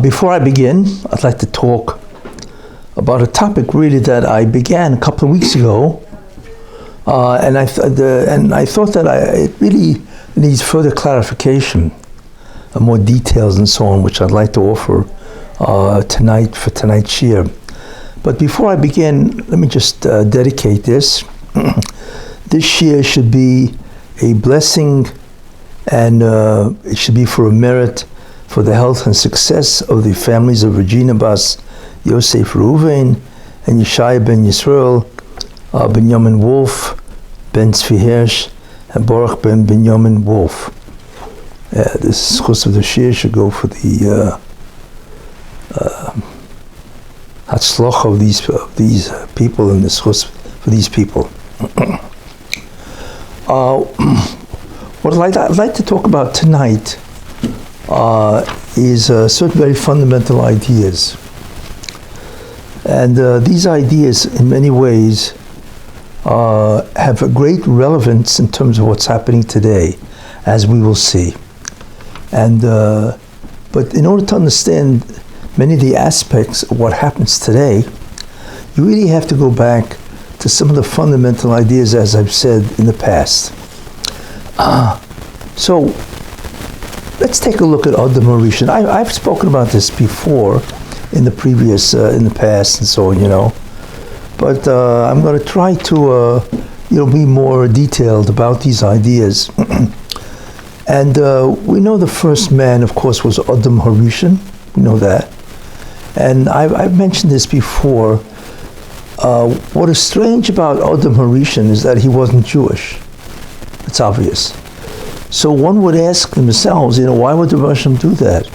Before I begin, I'd like to talk about a topic really that I began a couple of weeks ago, and I thought that it really needs further clarification, more details and so on, which I'd like to offer tonight for tonight's Shiur. But before I begin, let me just dedicate this. This Shiur should be a blessing, and it should be for a merit for the health and success of the families of Regina Bas Yosef Reuven and Yeshaya ben Yisrael, Benjamin Wolf, Ben Tzvi Hirsch, and Baruch ben Benjamin Wolf. This schus of the Shiur should go for the Hatzloch of these people, and the schus for these people. What I'd like to talk about tonight is certain very fundamental ideas. And these ideas, in many ways, have a great relevance in terms of what's happening today, as we will see. And but in order to understand many of the aspects of what happens today, you really have to go back to some of the fundamental ideas, as I've said in the past. So let's take a look at Adam Harishon. I've spoken about this before in the previous, in the past and so on, But I'm going to try to, be more detailed about these ideas. And we know the first man, of course, was Adam Harishon. We know that. And I've mentioned this before. What is strange about Adam Harishon is that he wasn't Jewish. It's obvious. So one would ask themselves, why would the Russian do that?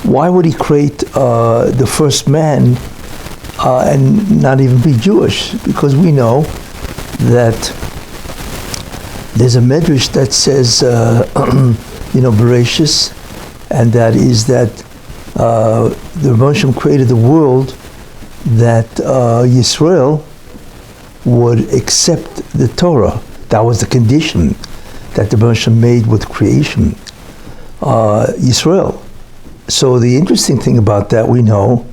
Why would he create the first man and not even be Jewish? Because we know that there's a medrash that says, Bereshis, and that is that the Russian created the world that Yisrael would accept the Torah. That was the condition that the Russian made with creation, Yisrael. So the interesting thing about that we know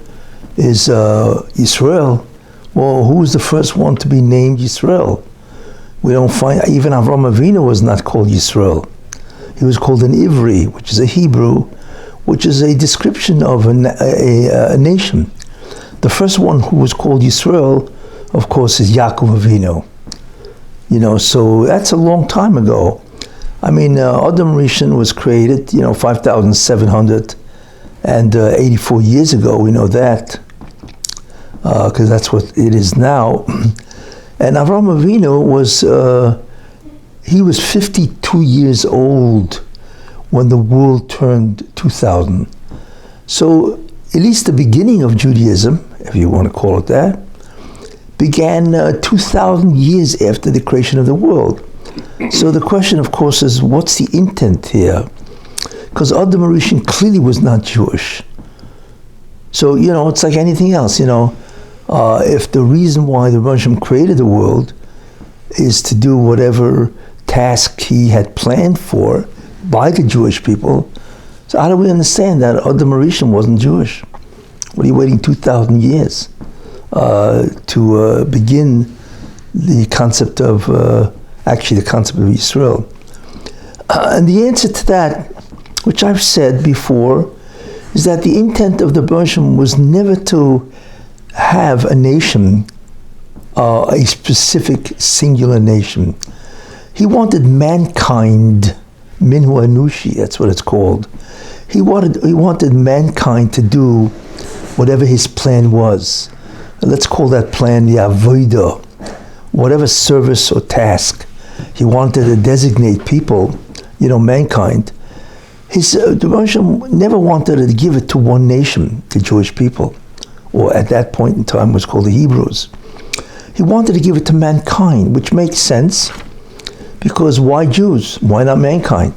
is Yisrael. Well, who was the first one to be named Yisrael? We don't find, even Avram Avinu was not called Yisrael. He was called an Ivri, which is a Hebrew, which is a description of a nation. The first one who was called Yisrael, of course, is Yaakov Avinu. So that's a long time ago. Adam Rishon was created, 5,784 years ago. We know that, because that's what it is now. And Avram Avinu was 52 years old when the world turned 2000. So at least the beginning of Judaism, if you want to call it that, began 2,000 years after the creation of the world. So the question, of course, is what's the intent here? Because Adam Harishon clearly was not Jewish. So, it's like anything else, if the reason why the Russian created the world is to do whatever task he had planned for by the Jewish people, so how do we understand that Adam Harishon wasn't Jewish? What are you waiting 2,000 years to begin the concept of Israel? And the answer to that, which I've said before, is that the intent of the Bershom was never to have a nation, a specific singular nation. He wanted mankind, Minhu Anushi, that's what it's called. He wanted mankind to do whatever his plan was. Let's call that plan the Avodah, whatever service or task he wanted to designate people, mankind. The Russian never wanted to give it to one nation, the Jewish people, or at that point in time was called the Hebrews. He wanted to give it to mankind, which makes sense, because why Jews? Why not mankind?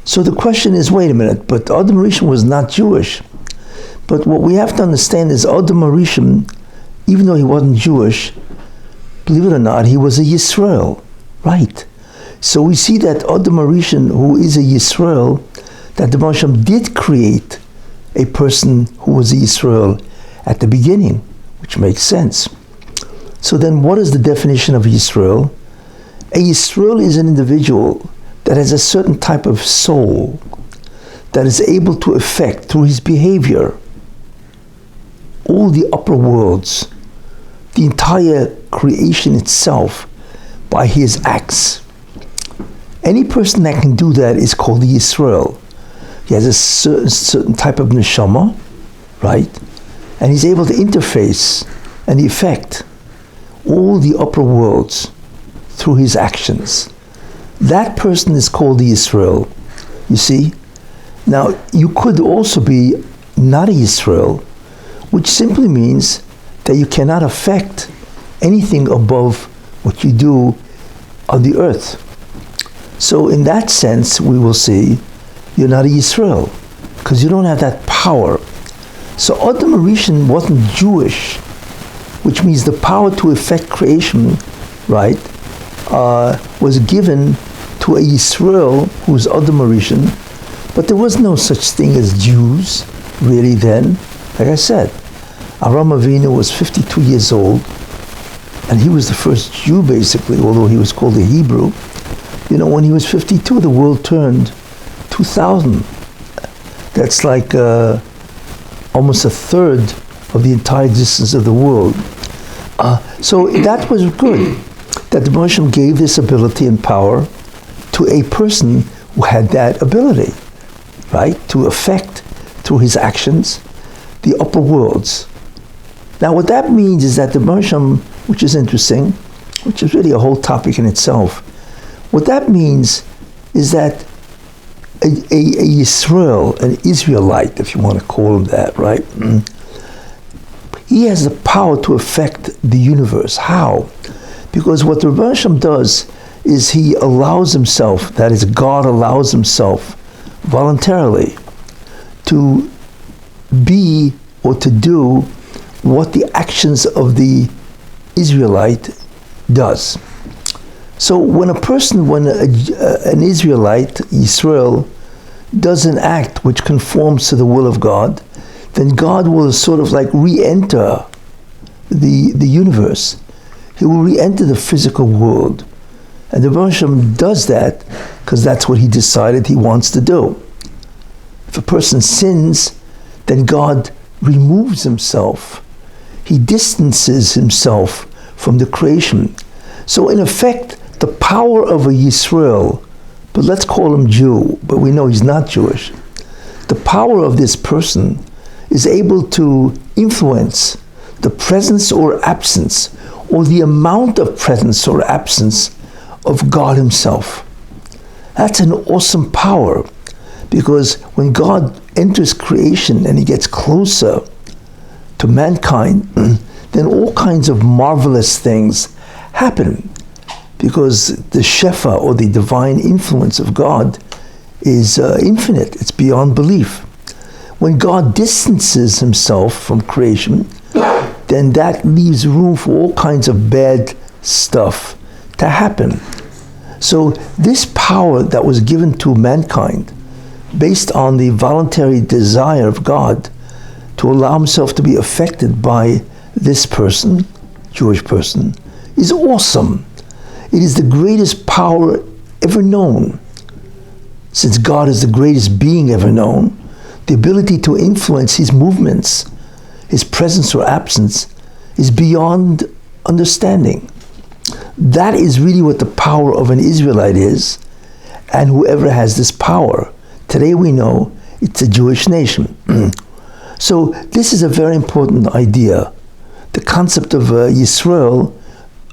So the question is, wait a minute, but Adam Harishon was not Jewish. But what we have to understand is Adam Harishon, even though he wasn't Jewish, believe it or not, he was a Yisrael, right? So we see that Adam Harishon, who is a Yisrael, that the Moshe did create a person who was Israel at the beginning, which makes sense. So then what is the definition of Israel? A Israel is an individual that has a certain type of soul that is able to affect through his behavior all the upper worlds, the entire creation itself by his acts. Any person that can do that is called the Israel. He has a certain type of neshama, right? And he's able to interface and affect all the upper worlds through his actions. That person is called the Israel. You see? Now, you could also be not a Israel, which simply means that you cannot affect anything above what you do on the earth. So in that sense, we will see you're not a Israel, because you don't have that power. So Adam Rishon wasn't Jewish, which means the power to affect creation, right, was given to a Yisrael who's Adam Rishon, but there was no such thing as Jews, really then. Like I said, Avraham Avinu was 52 years old, and he was the first Jew, basically, although he was called a Hebrew. You know, when he was 52, the world turned 2,000. That's like almost a third of the entire existence of the world. So that was good, that the Moshe gave this ability and power to a person who had that ability, right, to affect through his actions the upper worlds. Now what that means is that the Moshe, which is interesting, which is really a whole topic in itself, what that means is that a Yisrael, an Israelite, if you want to call him that, right? He has the power to affect the universe. How? Because what the Rebbe Hashem does is he allows himself, that is, God allows himself voluntarily to be or to do what the actions of the Israelite does. So when an Israelite, Yisrael, does an act which conforms to the will of God, then God will sort of like re-enter the universe. He will re-enter the physical world. And the Rebbe Hashem does that because that's what he decided he wants to do. If a person sins, then God removes himself. He distances himself from the creation. So in effect, the power of a Yisrael, but let's call him Jew, but we know he's not Jewish. The power of this person is able to influence the presence or absence, or the amount of presence or absence of God himself. That's an awesome power, because when God enters creation and he gets closer to mankind, then all kinds of marvelous things happen, because the Shefa, or the divine influence of God, is infinite. It's beyond belief. When God distances himself from creation, then that leaves room for all kinds of bad stuff to happen. So this power that was given to mankind, based on the voluntary desire of God to allow himself to be affected by this person, Jewish person, is awesome. It is the greatest power ever known. Since God is the greatest being ever known, the ability to influence his movements, his presence or absence, is beyond understanding. That is really what the power of an Israelite is, and whoever has this power. Today we know it's a Jewish nation. So this is a very important idea. The concept of Yisrael,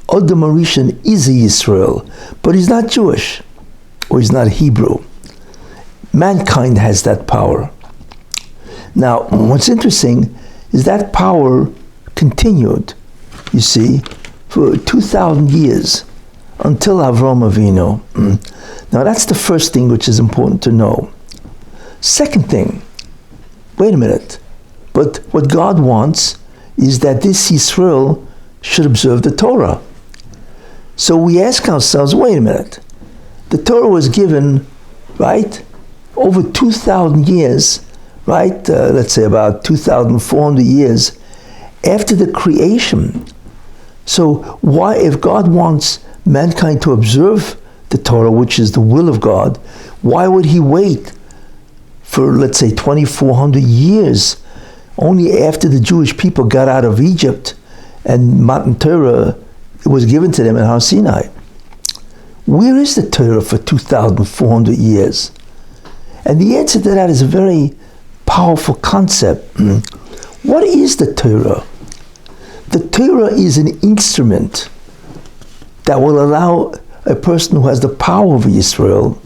Adam Rishon is a Yisrael, but he's not Jewish, or he's not Hebrew. Mankind has that power. Now, what's interesting is that power continued, you see, for 2,000 years, until Avraham Avinu. Now, that's the first thing which is important to know. Second thing, wait a minute, but what God wants is that this Yisrael should observe the Torah. So we ask ourselves, wait a minute, the Torah was given, right, over 2,000 years right? Let's say about 2,400 years after the creation. So why, if God wants mankind to observe the Torah, which is the will of God, why would he wait for, let's say, 2,400 years, only after the Jewish people got out of Egypt and Matan Torah was given to them in Har Sinai? Where is the Torah for 2,400 years? And the answer to that is a very powerful concept. What is the Torah? The Torah is an instrument that will allow a person who has the power of Israel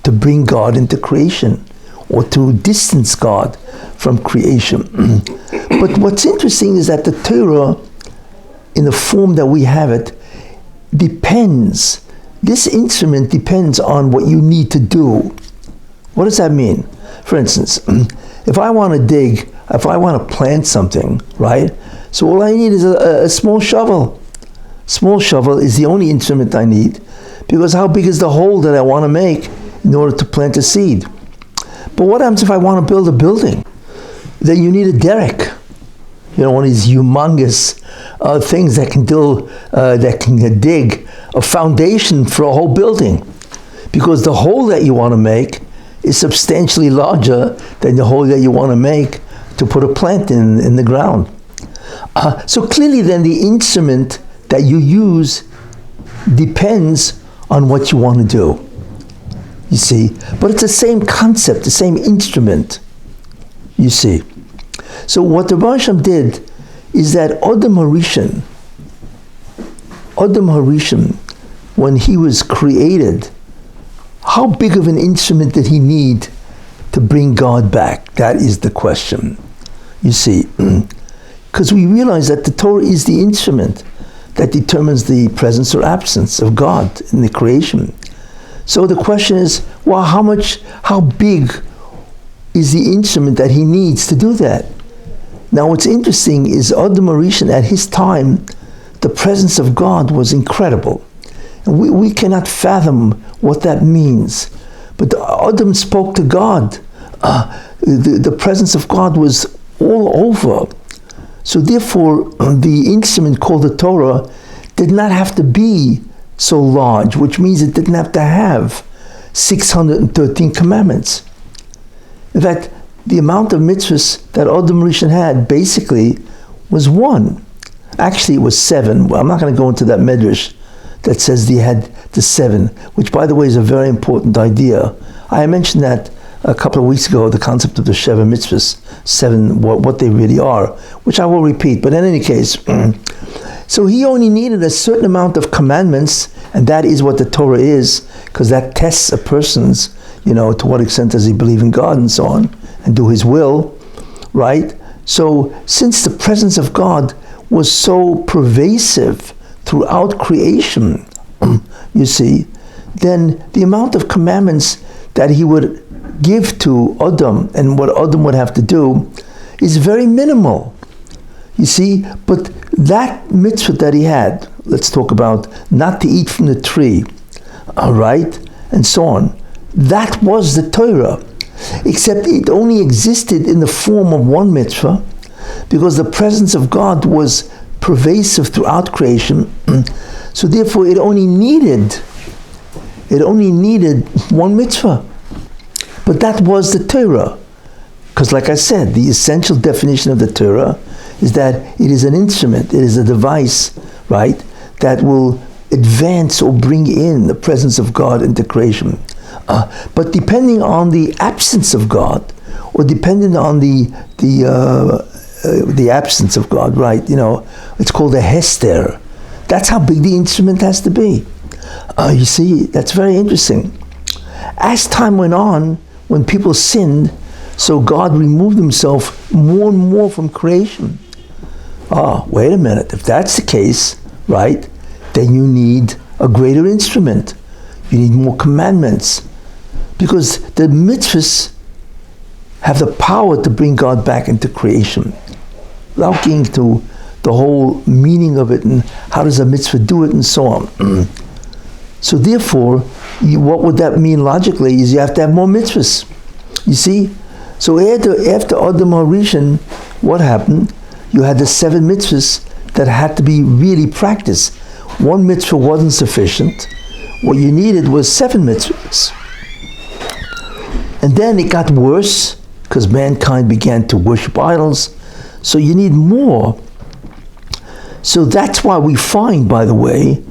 to bring God into creation or to distance God from creation. But what's interesting is that the Torah, in the form that we have it, depends. This instrument depends on what you need to do. What does that mean? For instance, if I want to dig, if I want to plant something, right? So all I need is a small shovel. Small shovel is the only instrument I need, because how big is the hole that I want to make in order to plant a seed? But what happens if I want to build a building? Then you need a derrick. You know, one of these humongous things that can dig a foundation for a whole building, because the hole that you want to make is substantially larger than the hole that you want to make to put a plant in the ground. So clearly then the instrument that you use depends on what you want to do. You see? But it's the same concept, the same instrument. You see? So what the Bar Shem did is that Adam Harishon, when he was created, how big of an instrument did he need to bring God back? That is the question. You see? Because we realize that the Torah is the instrument that determines the presence or absence of God in the creation. So the question is, well, how big is the instrument that he needs to do that? Now what's interesting is Adam Harishon, at his time, the presence of God was incredible. And we cannot fathom what that means. But Adam spoke to God. The presence of God was all over. So therefore, the instrument called the Torah did not have to be so large, which means it didn't have to have 613 commandments. In fact, the amount of mitzvahs that Adam Rishon had basically was one. Actually, it was 7. Well, I'm not going to go into that medrash that says he had the 7, which, by the way, is a very important idea. I mentioned that a couple of weeks ago, the concept of the Sheva mitzvahs, 7, what they really are, which I will repeat. But in any case, so he only needed a certain amount of commandments, and that is what the Torah is, because that tests a person's, to what extent does he believe in God and so on, and do his will, right? So since the presence of God was so pervasive throughout creation, you see, then the amount of commandments that he would give to Adam and what Adam would have to do is very minimal. You see, but that mitzvah that he had, let's talk about not to eat from the tree, all right, and so on, that was the Torah, except it only existed in the form of one mitzvah, because the presence of God was pervasive throughout creation. So therefore it only needed one mitzvah. But that was the Torah. Because like I said, the essential definition of the Torah is that it is an instrument, it is a device, right, that will advance or bring in the presence of God into creation. But depending on the absence of God, or depending on the absence of God, right, it's called a hester. That's how big the instrument has to be. You see, that's very interesting. As time went on, when people sinned, so God removed himself more and more from creation. Wait a minute, if that's the case, right, then you need a greater instrument. You need more commandments. Because the mitzvahs have the power to bring God back into creation. Without getting into the whole meaning of it and how does a mitzvah do it and so on. So therefore, what would that mean logically is you have to have more mitzvahs. You see? So after Adam HaRishon, what happened? You had the 7 mitzvahs that had to be really practiced. 1 mitzvah wasn't sufficient. What you needed was 7 mitzvahs. And then it got worse because mankind began to worship idols. So you need more. So that's why we find, by the way,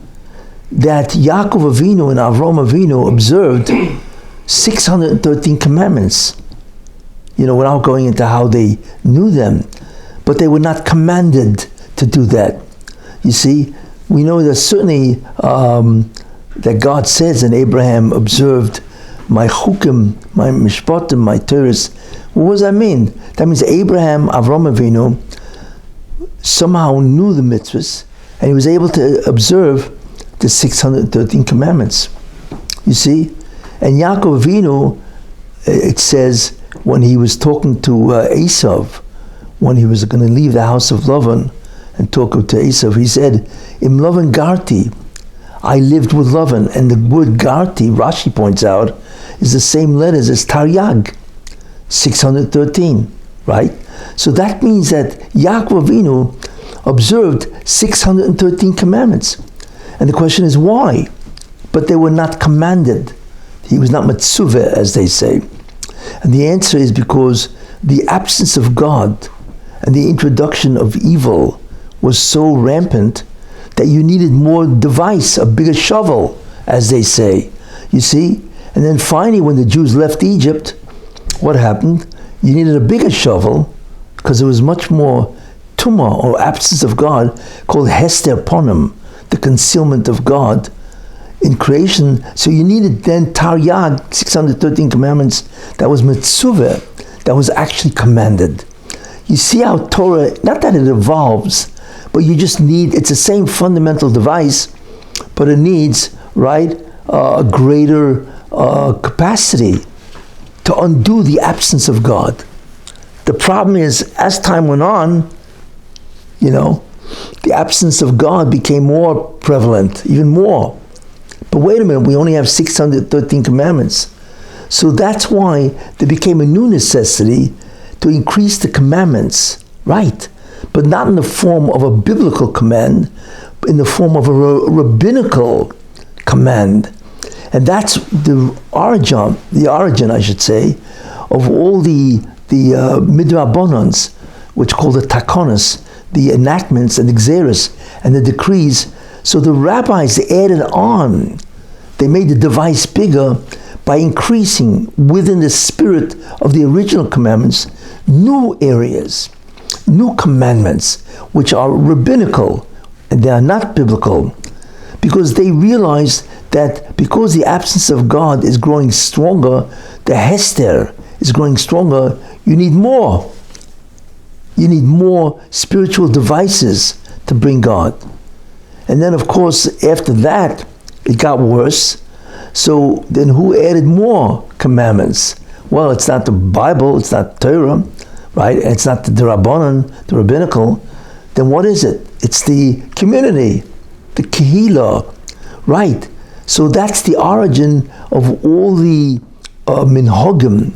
that Yaakov Avinu and Avram Avinu observed 613 commandments. Without going into how they knew them. But they were not commanded to do that. You see, we know that certainly that God says, and Abraham observed my chukim, my mishpatim, my Torahs. What does that mean? That means Abraham, Avram Avinu, somehow knew the mitzvahs, and he was able to observe the 613 commandments. You see? And Yaakov Avinu, it says, when he was talking to Esau, when he was going to leave the house of Lavan and talk to Esau, he said, Im Lavan Garti, I lived with Lavan. And the word Garti, Rashi points out, is the same letters as Taryag, 613, right? So that means that Yaakov Avinu observed 613 commandments. And the question is why? But they were not commanded. He was not mitzuvah, as they say. And the answer is because the absence of God and the introduction of evil was so rampant that you needed more device, a bigger shovel, as they say. You see? And then finally, when the Jews left Egypt, what happened? You needed a bigger shovel because there was much more tumah, or absence of God, called hester ponim, the concealment of God in creation. So you needed then Taryag, 613 commandments, that was mitzuvah, that was actually commanded. You see how Torah, not that it evolves, but you just need, it's the same fundamental device, but it needs, right, a greater capacity to undo the absence of God. The problem is, as time went on, the absence of God became more prevalent, even more. But wait a minute, we only have 613 commandments. So that's why there became a new necessity to increase the commandments, right? But not in the form of a biblical command, but in the form of a rabbinical command. And that's the origin, I should say, of all the midrabbanans, which call the takonos, the enactments and the xeris and the decrees. So the rabbis added on. They made the device bigger by increasing within the spirit of the original commandments new areas, new commandments, which are rabbinical and they are not biblical, because they realized that because the absence of God is growing stronger, the hester is growing stronger, you need more. You need more spiritual devices to bring God. And then, of course, after that, it got worse. So then who added more commandments? Well, it's not the Bible, it's not Torah, right? And it's not the Rabbanan, the rabbinical. Then what is it? It's the community, the kehillah, right? So that's the origin of all the minhagim,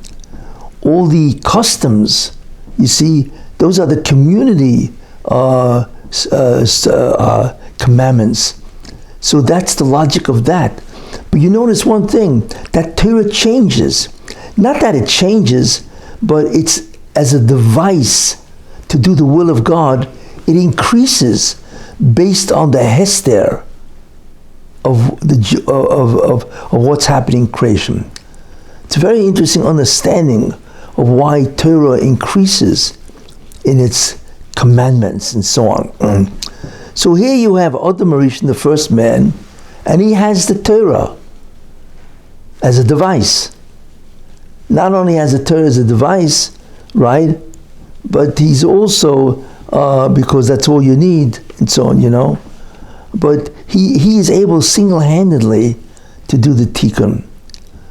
all the customs. You see, those are the community commandments. So that's the logic of that. But you notice one thing, that Torah changes. Not that it changes, but it's as a device to do the will of God, it increases based on the hester of what's happening in creation. It's a very interesting understanding of why Torah increases in its commandments and so on. So here you have Adam HaRishon, the first man, and he has the Torah as a device. Not only has the Torah as a device, right, but he's also, because that's all you need, and so on, but he is able single-handedly to do the tikkun,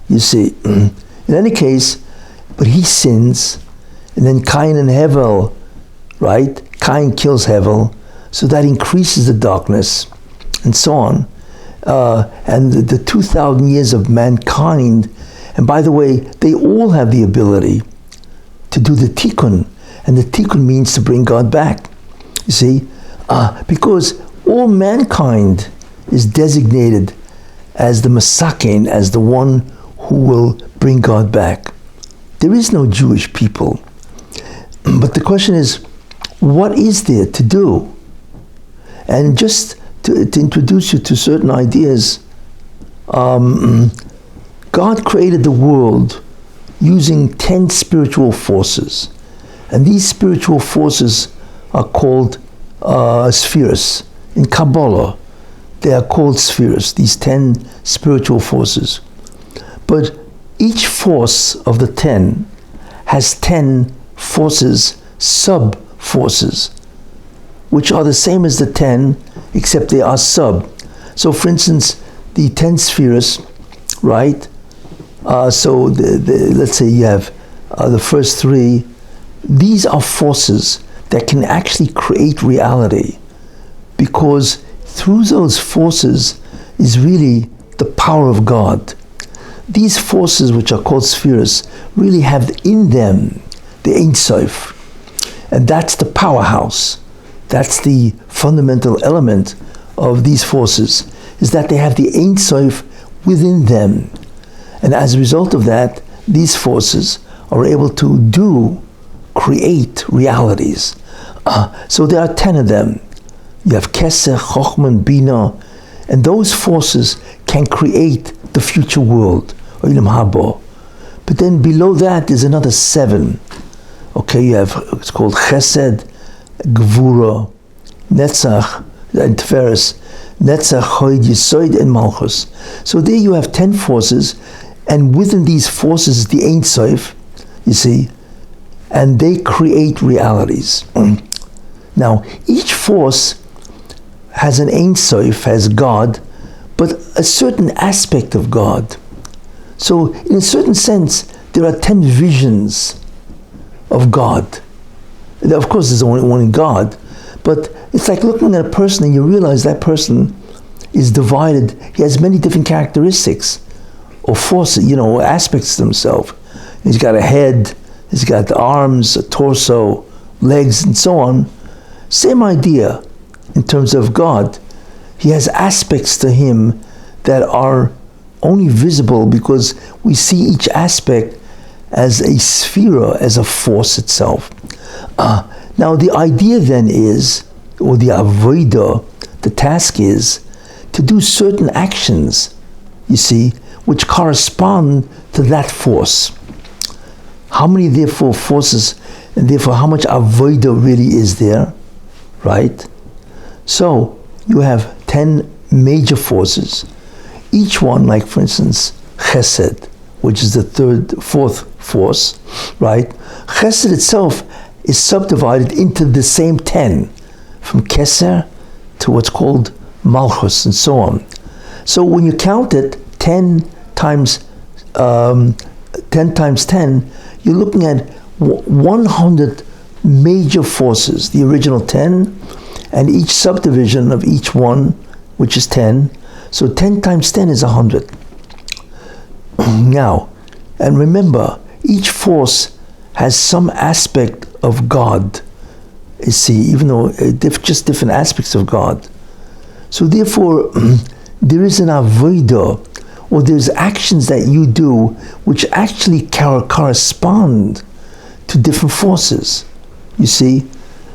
you see. In any case, but he sins, and then Cain and Hevel, right? Cain kills Hevel, so that increases the darkness, and so on. And the 2,000 years of mankind, and by the way, they all have the ability to do the tikkun. And the tikkun means to bring God back. You see? Because all mankind is designated as the Masakin, as the one who will bring God back. There is no Jewish people. But the question is, what is there to do? And just to introduce you to certain ideas, God created the world using 10 spiritual forces. And these spiritual forces are called spheres. In Kabbalah, they are called spheres, these 10 spiritual forces. But each force of the 10 has 10 forces, sub-forces, which are the same as the 10, except they are sub. So for instance, the 10 spheres, right? So let's say you have the first 3. These are forces that can actually create reality, because through those forces is really the power of God. These forces, which are called spheres, really have in them the Ein Sof. And that's the powerhouse. That's the fundamental element of these forces, is that they have the Ein Sof within them. And as a result of that, these forces are able to create realities. So there are 10 of them. You have Kessin, Chochmah, Bina, and those forces can create the future world, Olam Haba. But then below that there's another 7. Okay, you have, it's called Chesed, Gvura, Netzach, and Tiferes, Netzach, Hod, Yesod, and Malchus. So there you have 10 forces, and within these forces is the Ein Sof, you see, and they create realities. Now, each force has an Ein Sof, has God, but a certain aspect of God. So, in a certain sense, there are 10 visions of God. Of course, there's only one God, but it's like looking at a person and you realize that person is divided. He has many different characteristics or forces, aspects to himself. He's got a head, he's got the arms, a torso, legs, and so on. Same idea in terms of God. He has aspects to him that are only visible because we see each aspect as a sphere, as a force itself. Now the idea then is, or the avodah, the task is, to do certain actions, you see, which correspond to that force. How many therefore forces, and therefore how much avodah really is there, right? So you have 10 major forces. Each one, like for instance, Chesed, which is the fourth force, right? Chesed itself is subdivided into the same 10, from Keser to what's called Malchus and so on. So when you count it, 10 times 10, you're looking at 100 major forces, the original 10, and each subdivision of each one, which is 10. So 10 times 10 is 100. Now, and remember, each force has some aspect of God. You see, even though just different aspects of God. So therefore, there is an avodah, or there's actions that you do which actually correspond to different forces. You see?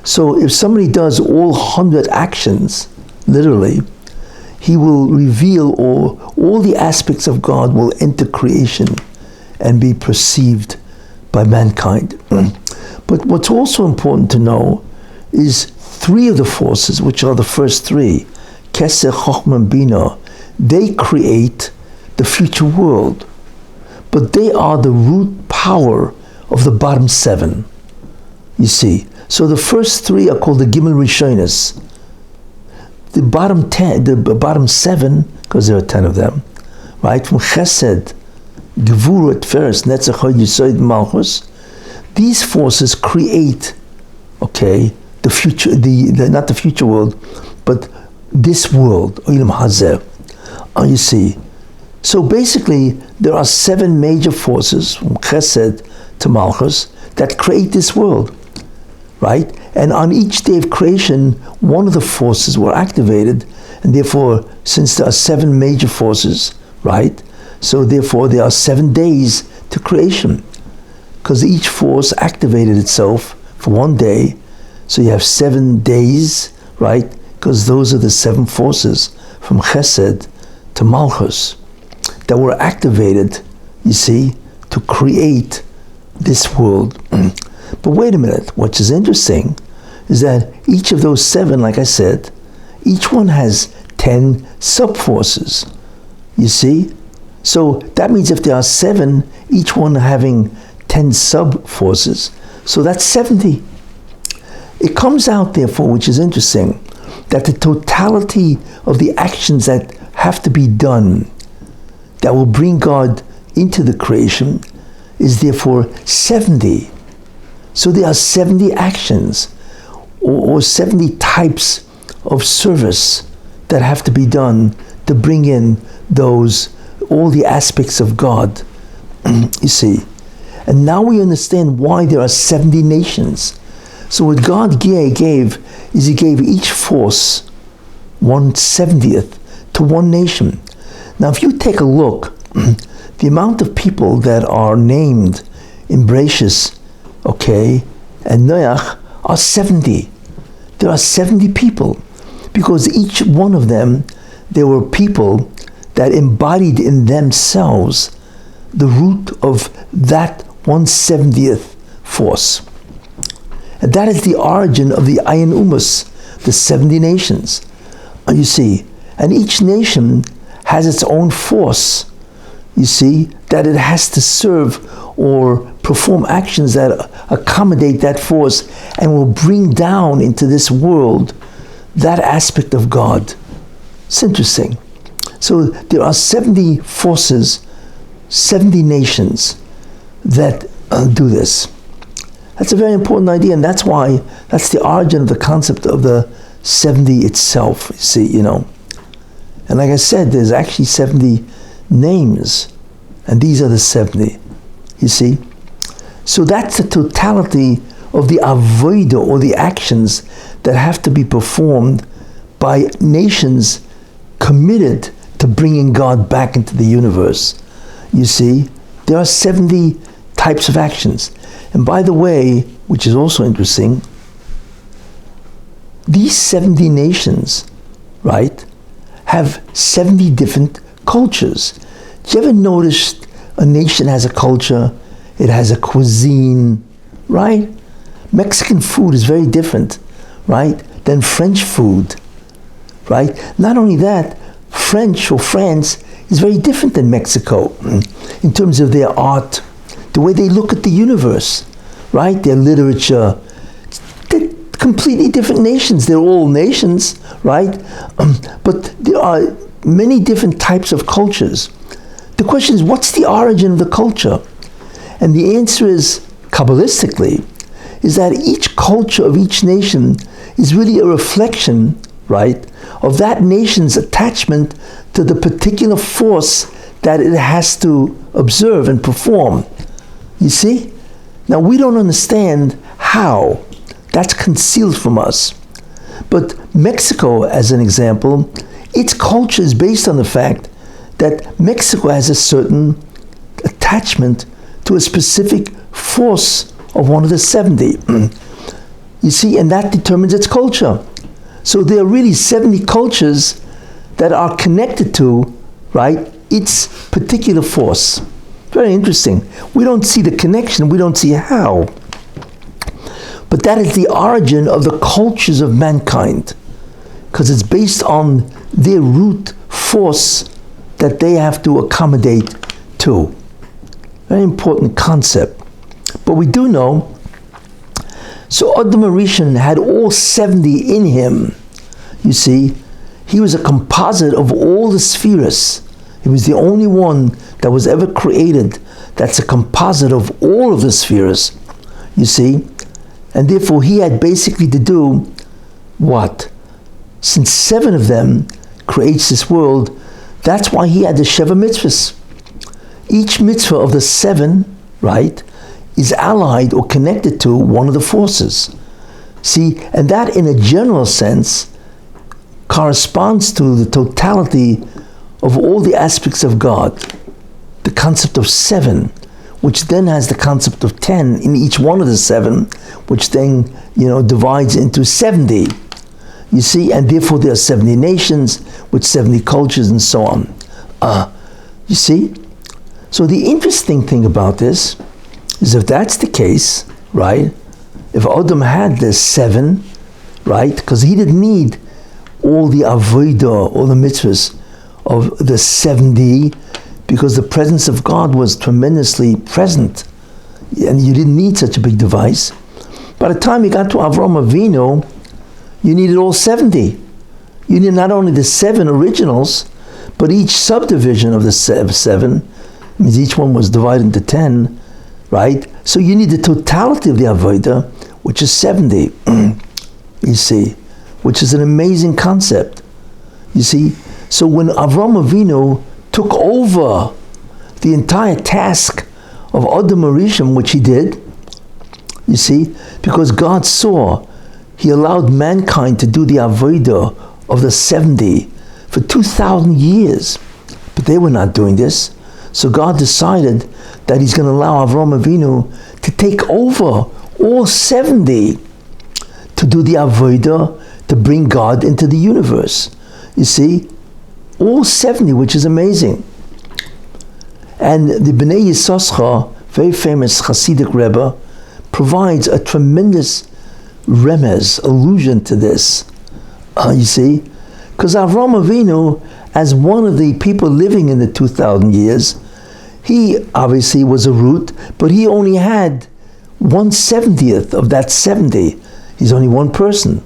So if somebody does all 100 actions, literally, he will reveal all the aspects of God will enter creation and be perceived by mankind. But what's also important to know is 3 of the forces, which are the first 3, Kesser, Chochmah, Bina, they create the future world. But they are the root power of the bottom 7. You see? So the first 3 are called the Gimel Rishonis. The bottom 10, the bottom 7, because there are 10 of them, right? From Chesed, Gevurah, Tiferes, Netzach, Hod, Yesod, Malchus. These forces create, the future, not the future world, but this world, Olam Hazeh. You see. So basically, there are 7 major forces, from Chesed to Malchus, that create this world, right? And on each day of creation, one of the forces were activated, and therefore, since there are 7 major forces, right? So therefore, there are 7 days to creation, because each force activated itself for one day. So you have 7 days, right? Because those are the 7 forces from Chesed to Malchus that were activated, you see, to create this world. But wait a minute, what is interesting is that each of those 7, like I said, each one has 10 sub-forces, you see? So that means if there are 7, each one having 10 sub-forces, so that's 70. It comes out, therefore, which is interesting, that the totality of the actions that have to be done that will bring God into the creation is therefore 70. So there are 70 actions or 70 types of service that have to be done to bring in all the aspects of God, you see. And now we understand why there are 70 nations. So what God gave is he gave each force 1/70th to one nation. Now if you take a look, the amount of people that are named in Bereshis, okay, and Noach are 70. There are 70 people, because each one of them, there were people that embodied in themselves the root of that 1/70th force. And that is the origin of the Ayin Umas, the 70 nations. You see, and each nation has its own force, you see, that it has to serve or perform actions that accommodate that force and will bring down into this world that aspect of God. It's interesting. So there are 70 forces, 70 nations that do this. That's a very important idea, and that's why, that's the origin of the concept of the 70 itself, you see, you know. And like I said, there's actually 70 names, and these are the 70, you see. So that's the totality of the avodah, or the actions that have to be performed by nations committed to bringing God back into the universe. You see, there are 70 types of actions. And by the way, which is also interesting, these 70 nations, right, have 70 different cultures. Do you ever notice a nation has a culture, it has a cuisine, right? Mexican food is very different, right, than French food, right? Not only that, French or France is very different than Mexico in terms of their art, the way they look at the universe, right? Their literature. They're completely different nations. They're all nations, right? But there are many different types of cultures. The question is, what's the origin of the culture? And the answer is, Kabbalistically, is that each culture of each nation is really a reflection, right, of that nation's attachment to the particular force that it has to observe and perform. You see? Now we don't understand how. That's concealed from us. But Mexico, as an example, its culture is based on the fact that Mexico has a certain attachment to a specific force of one of the 70. You see, and that determines its culture. So there are really 70 cultures that are connected to, right, its particular force. Very interesting. We don't see the connection, we don't see how. But that is the origin of the cultures of mankind, because it's based on their root force that they have to accommodate to. Very important concept. But we do know, so Adam Rishon had all 70 in him. You see, he was a composite of all the spheres. He was the only one that was ever created that's a composite of all of the spheres, you see. And therefore he had basically to do what? Since 7 of them creates this world, that's why he had the Sheva mitzvahs. Each mitzvah of the 7, right, is allied or connected to one of the forces. See, and that in a general sense corresponds to the totality of all the aspects of God. The concept of 7, which then has the concept of 10 in each one of the 7, which then, divides into 70. You see, and therefore there are 70 nations with 70 cultures and so on. You see? So the interesting thing about this is, if that's the case, right? If Adam had the 7, right? Because he didn't need all the avodah, all the mitzvahs of the 70, because the presence of God was tremendously present, and you didn't need such a big device. By the time you got to Avraham Avinu, you needed all 70. You need not only the 7 originals, but each subdivision of the 7, means each one was divided into 10, right? So you need the totality of the avodah, which is 70, you see, which is an amazing concept, you see. So when Avraham Avinu took over the entire task of Adam Arishon, which he did, you see, because God saw, he allowed mankind to do the avodah of the 70 for 2,000 years, but they were not doing this. So God decided that he's going to allow Avraham Avinu to take over all 70 to do the avodah, to bring God into the universe. You see, all 70, which is amazing. And the Bnei Yissaschar, very famous Hasidic Rebbe, provides a tremendous remez, allusion to this. You see, because Avraham Avinu, as one of the people living in the 2,000 years, he obviously was a root, but he only had 1/70th of that 70. He's only one person.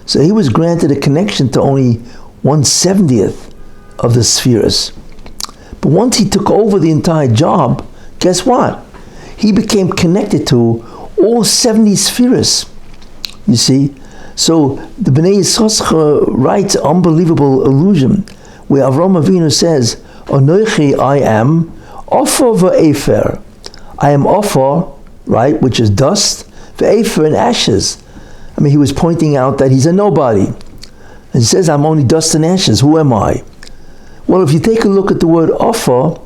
So he was granted a connection to only 1/70th of the spheres. But once he took over the entire job, guess what? He became connected to all 70 spheres. You see? So the Bnei Yissaschar writes unbelievable allusion, where Avraham Avinu says, Anochi I am, Ofer ve'efer. I am Ofer, right, which is dust, ve'efer and ashes. I mean, he was pointing out that he's a nobody. And he says, I'm only dust and ashes. Who am I? Well, if you take a look at the word Ofer,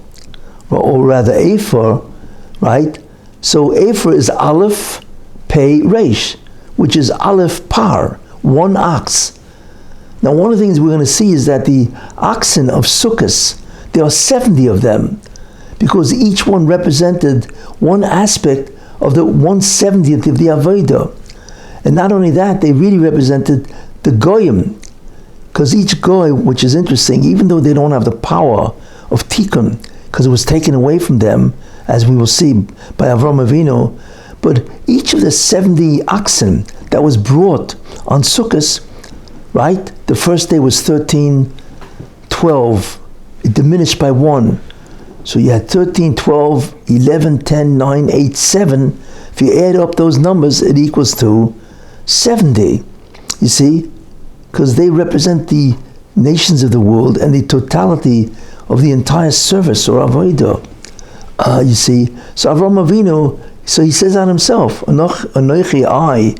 or rather Efer, right? So Efer is Aleph, Pei, Resh, which is Aleph Par, one ox. Now, one of the things we're going to see is that the oxen of Sukkot, there are 70 of them, because each one represented one aspect of the 1/70th of the Avodah. And not only that, they really represented the Goyim, because each Goy, which is interesting, even though they don't have the power of Tikkun, because it was taken away from them, as we will see by Avraham Avinu, but each of the 70 oxen that was brought on Sukkot, right? The first day was 13, 12. It diminished by 1. So you had 13, 12, 11, 10, 9, 8, 7. If you add up those numbers, it equals to 70. You see? Because they represent the nations of the world and the totality of the entire service or avodah. You see? So Avraham Avinu, so he says on himself, Anochi I,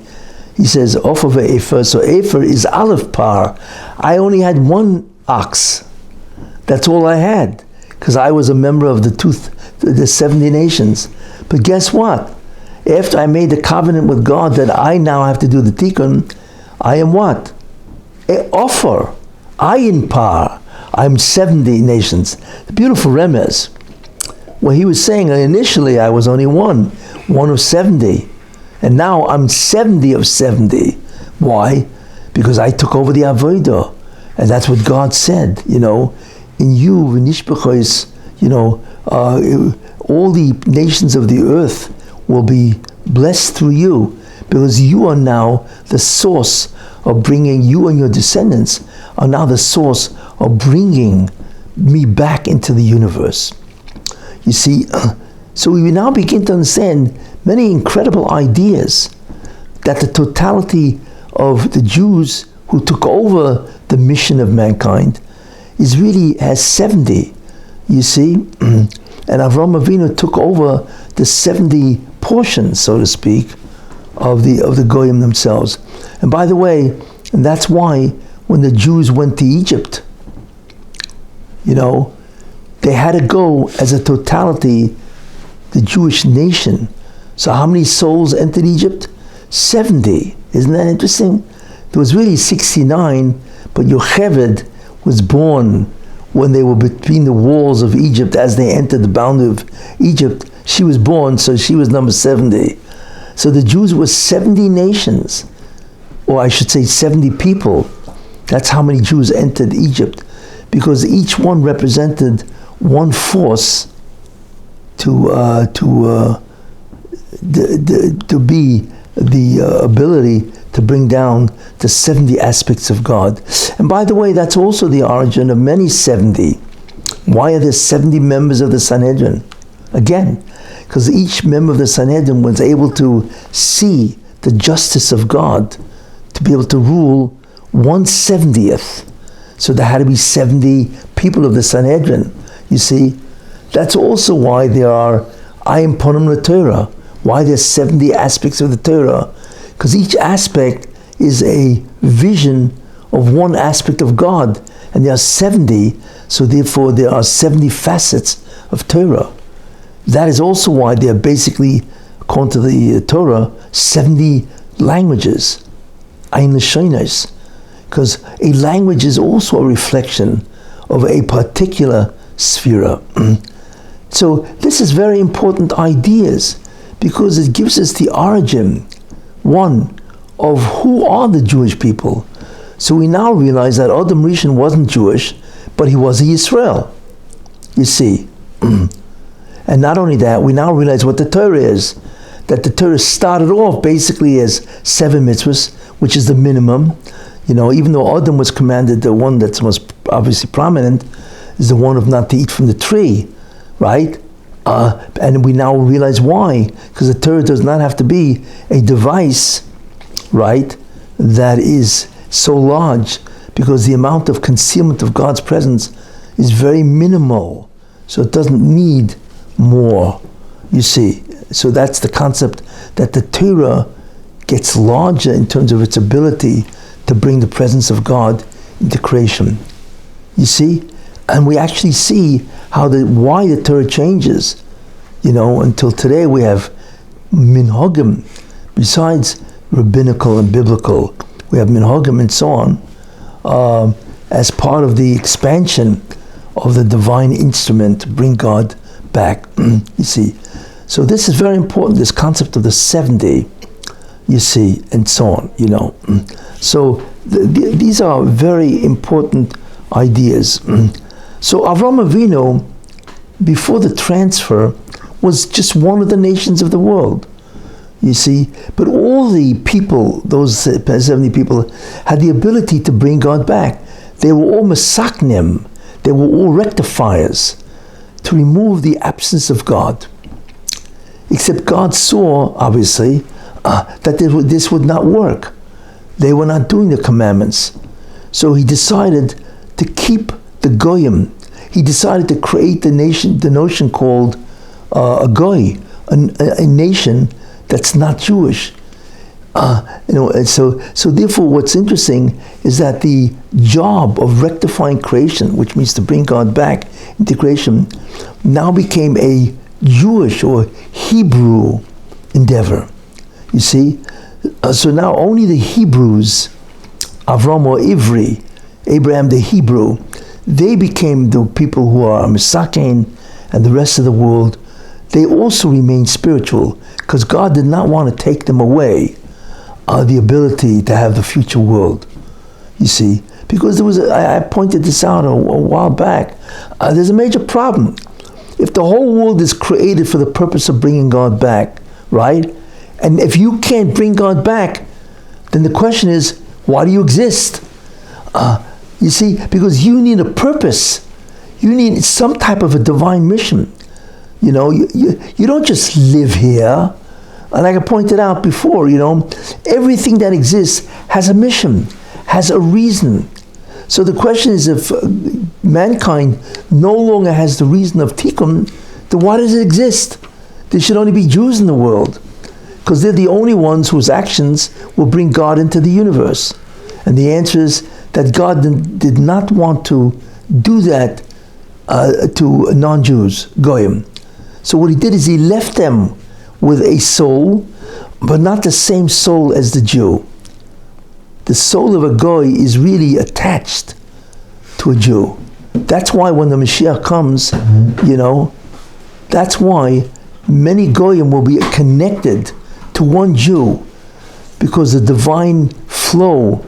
he says, Ofer ve'efer. So Efer is Aleph Par. I only had one ox. That's all I had, because I was a member of the 70 nations. But guess what? After I made the covenant with God that I now have to do the tikkun, I am what? Ofer. Ayin Par. I'm 70 nations. The beautiful remez. Well, he was saying initially I was only one of 70. And now I'm 70 of 70. Why? Because I took over the Avodah. And that's what God said, in you, v'nishbachos, all the nations of the earth will be blessed through you, because you are now the source of bringing, you and your descendants are now the source of bringing me back into the universe. You see, so we now begin to understand many incredible ideas that the totality of the Jews who took over the mission of mankind is really as 70, you see. And Avraham Avinu took over the 70 portion, so to speak, of the Goyim themselves. And by the way, and that's why when the Jews went to Egypt, they had to go as a totality, the Jewish nation. So how many souls entered Egypt? 70. Isn't that interesting? There was really 69, but Yocheved was born when they were between the walls of Egypt as they entered the boundary of Egypt. She was born, so she was number 70. So the Jews were 70 nations, or I should say 70 people. That's how many Jews entered Egypt, because each one represented one force to be the ability to bring down the 70 aspects of God. And by the way, that's also the origin of many 70. Why are there 70 members of the Sanhedrin? Again, because each member of the Sanhedrin was able to see the justice of God, to be able to rule 1/70th. So there had to be 70 people of the Sanhedrin. You see, that's also why there are Ayim Ponim LaTorah, why there's 70 aspects of the Torah, because each aspect is a vision of one aspect of God, and there are 70, so therefore there are 70 facets of Torah. That is also why there are basically, according to the Torah, 70 languages, Ein Lashonos, because a language is also a reflection of a particular sphera. So this is very important ideas, because it gives us the origin, one, of who are the Jewish people. So we now realize that Adam Rishon wasn't Jewish, but he was a Yisrael, you see. And not only that, we now realize what the Torah is, that the Torah started off basically as 7 mitzvahs, which is the minimum. Even though Adam was commanded, the one that's most obviously prominent is the one of not to eat from the tree, right? And we now realize why, because the Torah does not have to be a device, right, that is so large, because the amount of concealment of God's presence is very minimal, so it doesn't need more, you see. So that's the concept, that the Torah gets larger in terms of its ability to bring the presence of God into creation, you see. And we actually see why the Torah changes. Until today we have minhagim, besides rabbinical and biblical, we have minhagim and so on, as part of the expansion of the divine instrument to bring God back, you see. So this is very important, this concept of the 70, you see, and so on, So these are very important ideas. So Avraham Avinu, before the transfer, was just one of the nations of the world, you see. But all the people, those 70 people, had the ability to bring God back. They were all mesaknim, they were all rectifiers, to remove the absence of God. Except God saw, obviously, that this would not work. They were not doing the commandments. So he decided to keep the Goyim. He decided to create the notion called a Goy, a nation that's not Jewish. And so therefore what's interesting is that the job of rectifying creation, which means to bring God back into creation, now became a Jewish or Hebrew endeavor, you see. So now only the Hebrews, Avram or Ivri, Abraham the Hebrew, they became the people who are Misakin, and the rest of the world, they also remain spiritual, because God did not want to take them away the ability to have the future world, you see. Because there was, I pointed this out a while back, there's a major problem. If the whole world is created for the purpose of bringing God back, right? And if you can't bring God back, then the question is, why do you exist? You see, because you need a purpose. You need some type of a divine mission. You don't just live here. And like I pointed out before, everything that exists has a mission, has a reason. So the question is, if mankind no longer has the reason of tikkun, then why does it exist? there should only be Jews in the world, because they're the only ones whose actions will bring God into the universe. And the answer is that God did not want to do that to non-Jews, Goyim. So what he did is he left them with a soul, but not the same soul as the Jew. The soul of a Goy is really attached to a Jew. That's why when the Mashiach comes, that's why many Goyim will be connected to one Jew, because the divine flow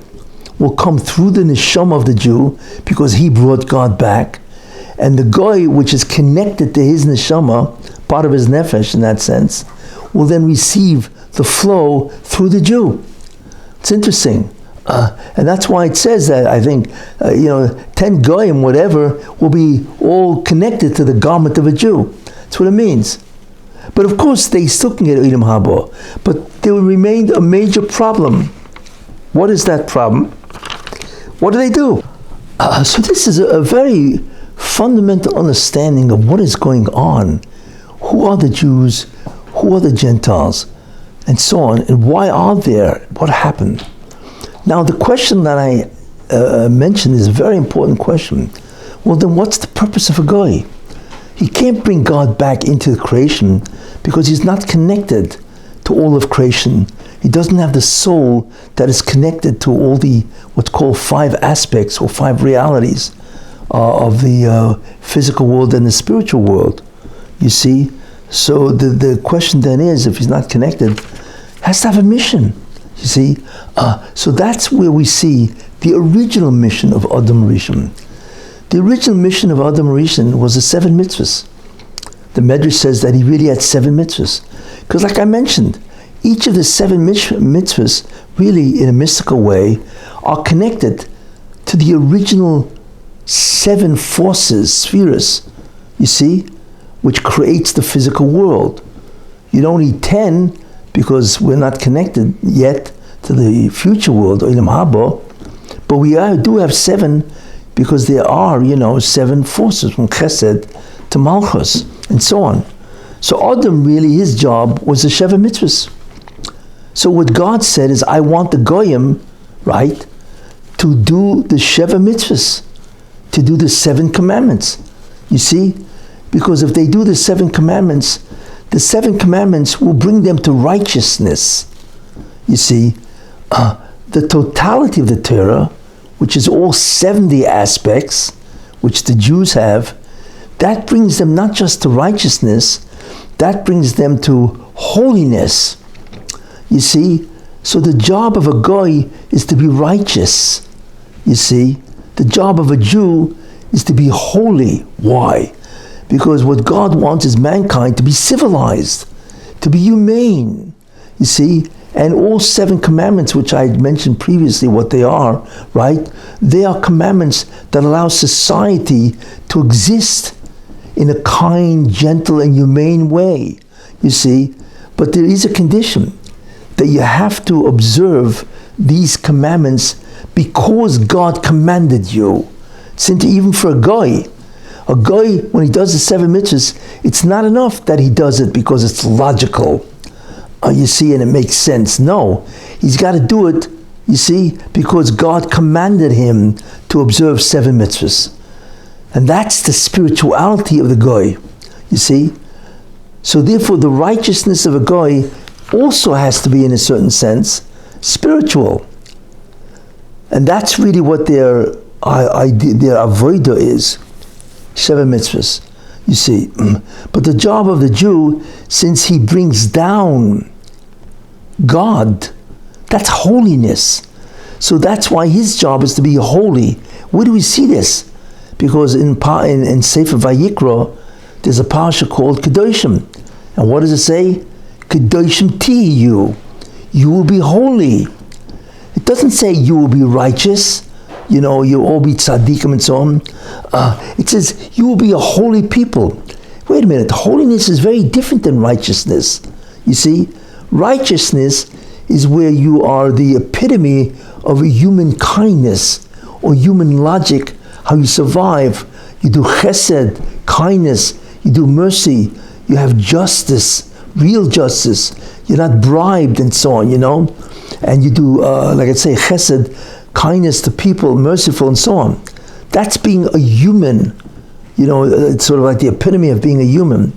will come through the neshama of the Jew, because he brought God back. And the Goy, which is connected to his neshama, part of his nefesh in that sense, will then receive the flow through the Jew. It's interesting. And that's why it says that, I think, 10 Goyim, whatever, will be all connected to the garment of a Jew. That's what it means. But of course, they still can get Olam Haba. But there remained a major problem. What is that problem? What do they do? So this is a very fundamental understanding of what is going on. Who are the Jews? Who are the Gentiles? And so on. And why are there? What happened? Now, the question that I mentioned is a very important question. Well, then what's the purpose of a Goy? He can't bring God back into the creation because he's not connected to all of creation. He doesn't have the soul that is connected to all the what's called 5 aspects or 5 realities of the physical world and the spiritual world. You see? So the question then is, if he's not connected, has to have a mission. You see? So that's where we see the original mission of Adam Rishon. The original mission of Adam Rishon was the 7 mitzvahs. The Medrash says that he really had 7 mitzvahs. Because like I mentioned, each of the 7 mitzvahs, really in a mystical way, are connected to the original 7 forces, spheres, you see, which creates the physical world. You don't need 10 because we're not connected yet to the future world, Olam Haba, but we do have 7 because there are, 7 forces from Chesed to Malchus and so on. So Adam, really, his job was the 7 mitzvahs. So what God said is, I want the Goyim, right, to do the 7 mitzvahs, to do the 7 commandments. You see? Because if they do the 7 commandments, the 7 commandments will bring them to righteousness. You see? The totality of the Torah, which is all 70 aspects, which the Jews have, that brings them not just to righteousness, that brings them to holiness. You see? So the job of a Goy is to be righteous. You see? The job of a Jew is to be holy. Why? Because what God wants is mankind to be civilized, to be humane. You see? And all 7 commandments, which I mentioned previously what they are, right? They are commandments that allow society to exist in a kind, gentle, and humane way, you see? But there is a condition that you have to observe these commandments because God commanded you. Since even for a Goy, when he does the 7 mitzvahs, it's not enough that he does it because it's logical. You see, and it makes sense. No, he's got to do it, you see, because God commanded him to observe 7 mitzvahs. And that's the spirituality of the Goy, you see. So therefore, the righteousness of a Goy also has to be, in a certain sense, spiritual. And that's really what their avodah is, 7 mitzvahs. You see, but the job of the Jew, since he brings down God, that's holiness. So that's why his job is to be holy. Where do we see this? Because in Sefer Vayikra, there's a parsha called Kedoshim. And what does it say? Kedoshim tiyu. You will be holy. It doesn't say you will be righteous. You'll all be tzaddikim and so on. It says, you will be a holy people. Wait a minute, holiness is very different than righteousness. You see, righteousness is where you are the epitome of a human kindness or human logic, how you survive. You do chesed, kindness, you do mercy, you have justice, real justice. You're not bribed and so on, and you do, like I say, chesed, kindness to people, merciful and so on. That's being a human. It's sort of like the epitome of being a human.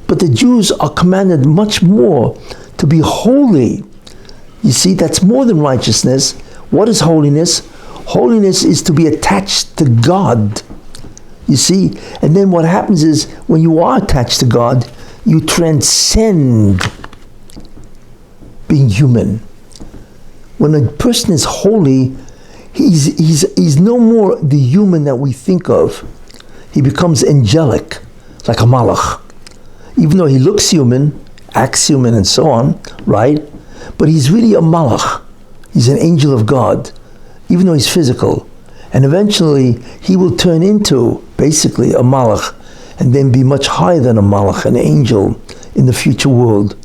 But the Jews are commanded much more to be holy. You see, that's more than righteousness. What is holiness? Holiness is to be attached to God. You see, and then what happens is when you are attached to God, you transcend being human. When a person is holy, he's no more the human that we think of. He becomes angelic, like a malach. Even though he looks human, acts human and so on, right? But he's really a malach. He's an angel of God, even though he's physical. And eventually, he will turn into, basically, a malach, and then be much higher than a malach, an angel, in the future world.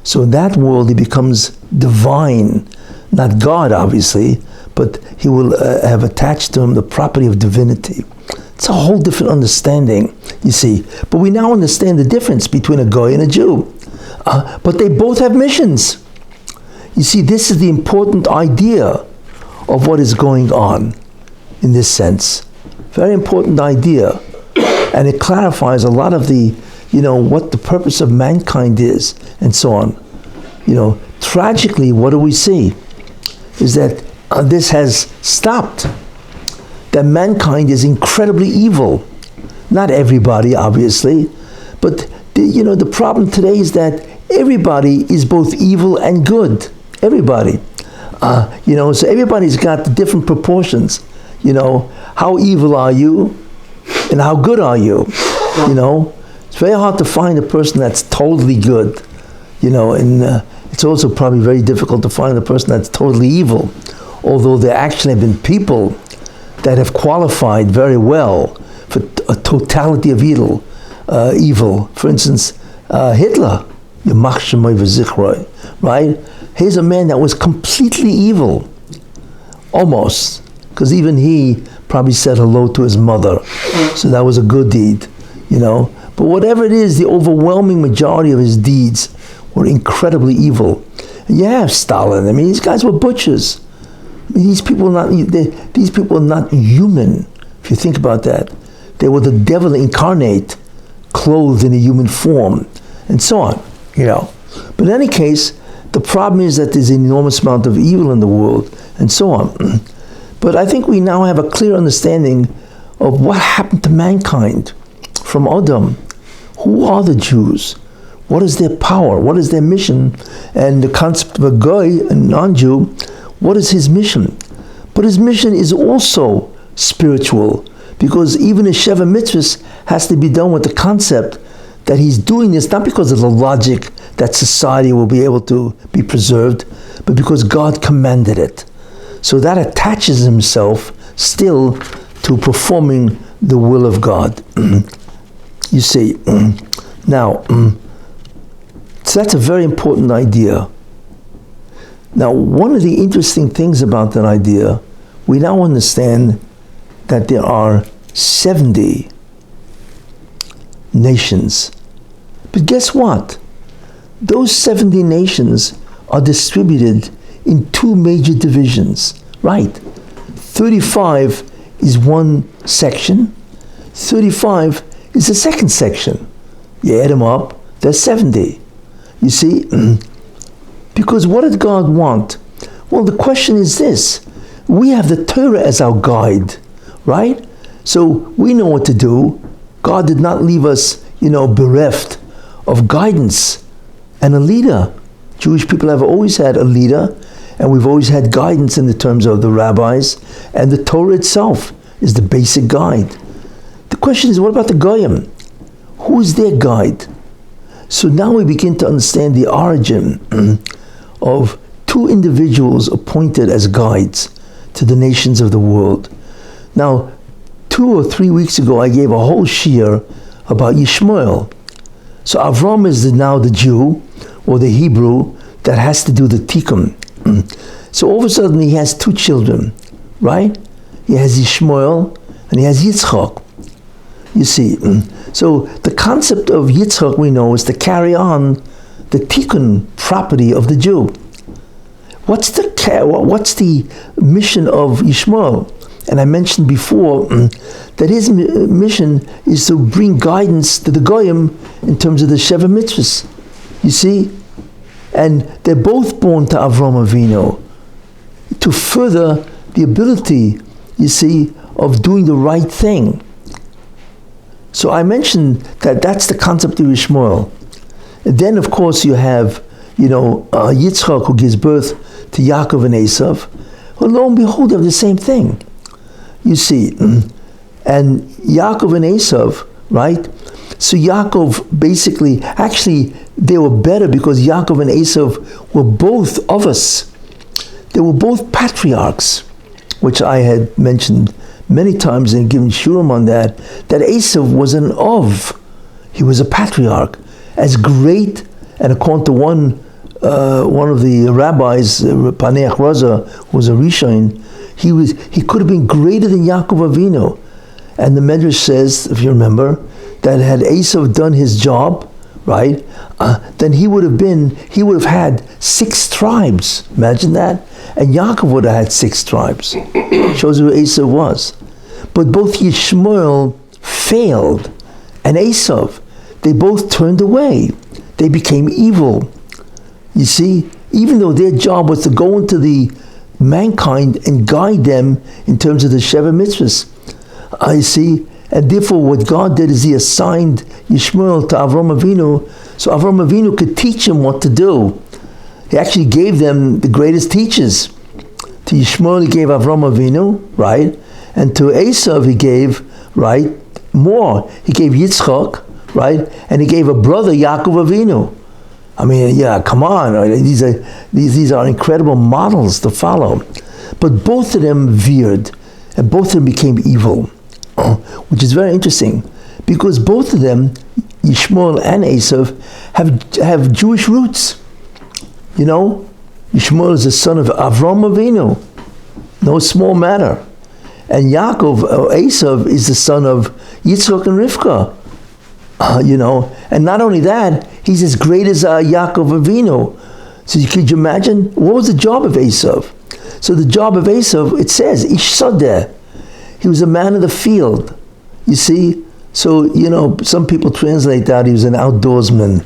So in that world, he becomes divine. Not God, obviously, but he will have attached to him the property of divinity. It's a whole different understanding, you see. But we now understand the difference between a goy and a Jew. But they both have missions. You see, this is the important idea of what is going on in this sense. Very important idea. And it clarifies a lot of the, what the purpose of mankind is and so on. Tragically, what do we see? Is that this has stopped. That mankind is incredibly evil. Not everybody, obviously, but the problem today is that everybody is both evil and good. Everybody. So everybody's got the different proportions. How evil are you and how good are you? It's very hard to find a person that's totally good, and it's also probably very difficult to find a person that's totally evil, although there actually have been people that have qualified very well for a totality of evil. For instance, Hitler, right? He's a man that was completely evil, almost, because even he probably said hello to his mother, so that was a good deed, But whatever it is, the overwhelming majority of his deeds were incredibly evil. And you have Stalin. These guys were butchers. These people are not human, if you think about that. They were the devil incarnate, clothed in a human form, and so on, But in any case, the problem is that there's an enormous amount of evil in the world, and so on. But I think we now have a clear understanding of what happened to mankind from Adam. Who are the Jews? What is their power? What is their mission? And the concept of a goy, a non-Jew, what is his mission? But his mission is also spiritual, because even a Sheva Mitzvahs has to be done with the concept that he's doing this not because of the logic that society will be able to be preserved, but because God commanded it. So that attaches himself still to performing the will of God. You see, now, so that's a very important idea. Now, one of the interesting things about that idea, we now understand that there are 70 nations. But guess what? Those 70 nations are distributed in two major divisions, right? 35 is one section, 35 is the second section. You add them up, there's 70. You see? Because what did God want? Well, the question is this. We have the Torah as our guide, right? So we know what to do. God did not leave us, bereft of guidance and a leader. Jewish people have always had a leader, and we've always had guidance in the terms of the rabbis, and the Torah itself is the basic guide. The question is, what about the Goyim? Who is their guide? So now we begin to understand the origin of two individuals appointed as guides to the nations of the world. Now, 2 or 3 weeks ago, I gave a whole shiur about Ishmael. So Avram is now the Jew, or the Hebrew, that has to do the tikkun. So all of a sudden he has two children, right? He has Ishmael and he has Yitzchak. You see, so the concept of Yitzchak we know is to carry on the tikkun property of the Jew. What's the mission of Ishmael? And I mentioned before that his mission is to bring guidance to the Goyim in terms of the Sheva Mitzvahs. You see? And they're both born to Avram Avinu to further the ability, you see, of doing the right thing. So I mentioned that that's the concept of Ishmael. And then, of course, you have, Yitzchak, who gives birth to Yaakov and Esau. Well, lo and behold, they have the same thing. You see, and Yaakov and Esau, right? So Yaakov basically, actually, they were better because Yaakov and Esau were both of us. They were both patriarchs, which I had mentioned many times and given Shiurim on that Esau was an Ov. He was a patriarch, as great, and according to one of the rabbis, Paneach Raza, who was a Rishon, he could have been greater than Yaakov Avinu. And the Medrash says, if you remember, that had Esau done his job, right, then he would have had 6 tribes. Imagine that. And Yaakov would have had 6 tribes. Shows who Esau was. But both Ishmael failed, and Esau, they both turned away. They became evil. You see, even though their job was to go into the mankind and guide them in terms of the Sheva Mitzvahs. I see, and therefore what God did is he assigned Ishmael to Avram Avinu, so Avram Avinu could teach him what to do. He actually gave them the greatest teachers. To Ishmael he gave Avram Avinu, right? And to Esau he gave, right, more. He gave Yitzchak, right? And he gave a brother, Yaakov Avinu. I mean, yeah, come on. Right? These are incredible models to follow. But both of them veered, and both of them became evil, which is very interesting, because both of them, Ishmael and Esau, have Jewish roots. You know, Ishmael is the son of Avram Avinu, no small matter. And Yaakov, Esau, is the son of Yitzchak and Rivka. And not only that, he's as great as Yaakov Avinu. So could you imagine? What was the job of Esau? So the job of Esau, it says, Ish Sadeh. He was a man of the field. You see? So, some people translate that he was an outdoorsman.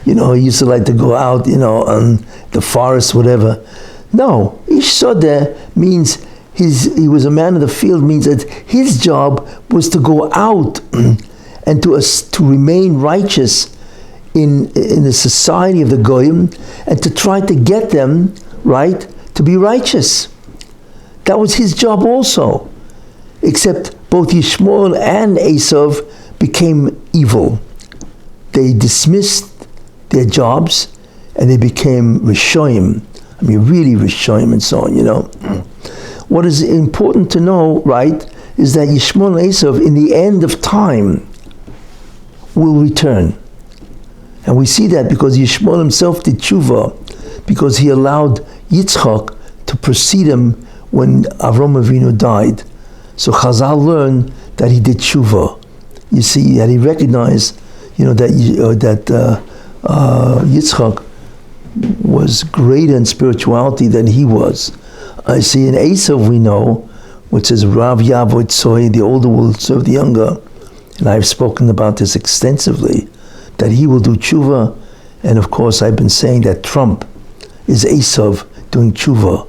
He used to like to go out, on the forest, whatever. No, Ish Sadeh means he was a man of the field, means that his job was to go out and to remain righteous in the society of the Goyim, and to try to get them, right, to be righteous. That was his job also. Except both Ishmael and Esau became evil. They dismissed their jobs and they became Rishoyim. I mean, really Rishoyim and so on, What is important to know, right, is that Ishmael and Esau, in the end of time, will return. And we see that because Ishmael himself did tshuva, because he allowed Yitzchak to precede him when Avram Avinu died. So Chazal learned that he did tshuva. You see, that he recognized, that Yitzchak was greater in spirituality than he was. I see in Esau we know, which says Rav Yavo Tzoy, the older will serve the younger. And I've spoken about this extensively, that he will do tshuva. And of course, I've been saying that Trump is Esau doing tshuva.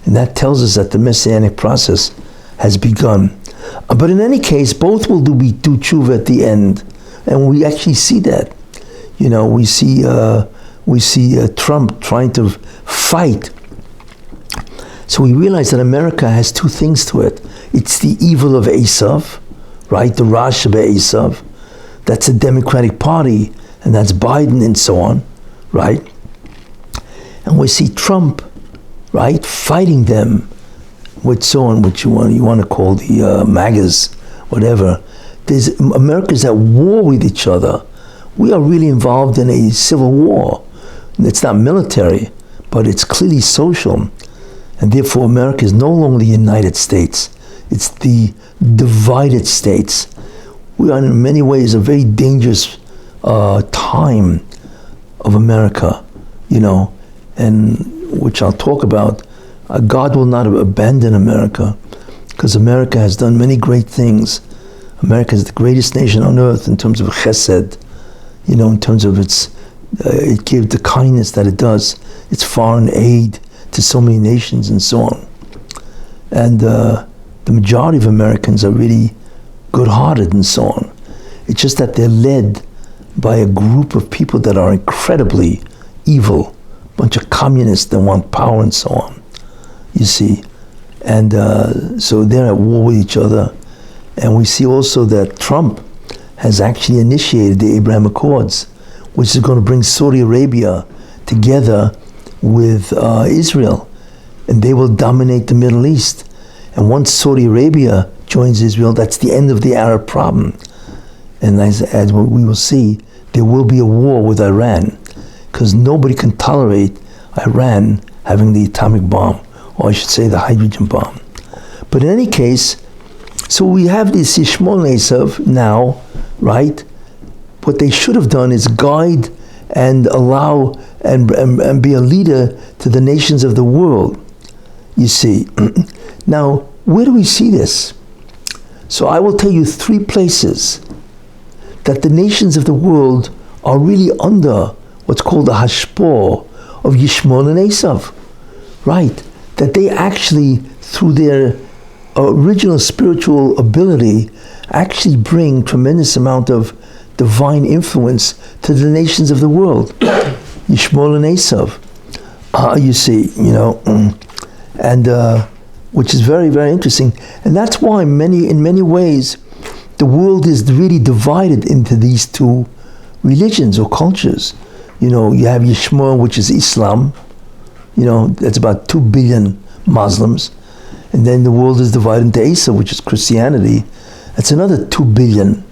And that tells us that the Messianic process has begun. But in any case, both will do tshuva at the end. And we actually see that. We see Trump trying to fight. So we realize that America has 2 things to it. It's the evil of Esau, right? The Rasha Esau. That's the Democratic Party, and that's Biden and so on, right? And we see Trump, right, fighting them with so on, which you want to call the MAGAs, whatever. America's at war with each other. We are really involved in a civil war. It's not military, but it's clearly social. And therefore, America is no longer the United States. It's the divided states. We are in many ways a very dangerous time of America, and which I'll talk about. God will not abandon America, because America has done many great things. America is the greatest nation on earth in terms of chesed, in terms of it gives the kindness that it does, its foreign aid to so many nations and so on. And the majority of Americans are really good-hearted and so on. It's just that they're led by a group of people that are incredibly evil, a bunch of communists that want power and so on, you see. And so they're at war with each other. And we see also that Trump has actually initiated the Abraham Accords, which is going to bring Saudi Arabia together with Israel, and they will dominate the Middle East. And once Saudi Arabia joins Israel, that's the end of the Arab problem. And as we will see, there will be a war with Iran, because nobody can tolerate Iran having the atomic bomb, or I should say the hydrogen bomb. But in any case, so we have this Ishmael and Esau now, right? What they should have done is guide and allow and be a leader to the nations of the world, you see. Now, where do we see this? So I will tell you 3 places that the nations of the world are really under what's called the hashpor of Ishmael and Esau, right? That they actually, through their original spiritual ability, actually bring tremendous amount of divine influence to the nations of the world. Ishmael and Esau, you see, and which is very, very interesting. And that's why in many ways, the world is really divided into these 2 religions or cultures. You have Ishmael, which is Islam, that's about 2 billion Muslims. And then the world is divided into Esau, which is Christianity. That's another 2 billion,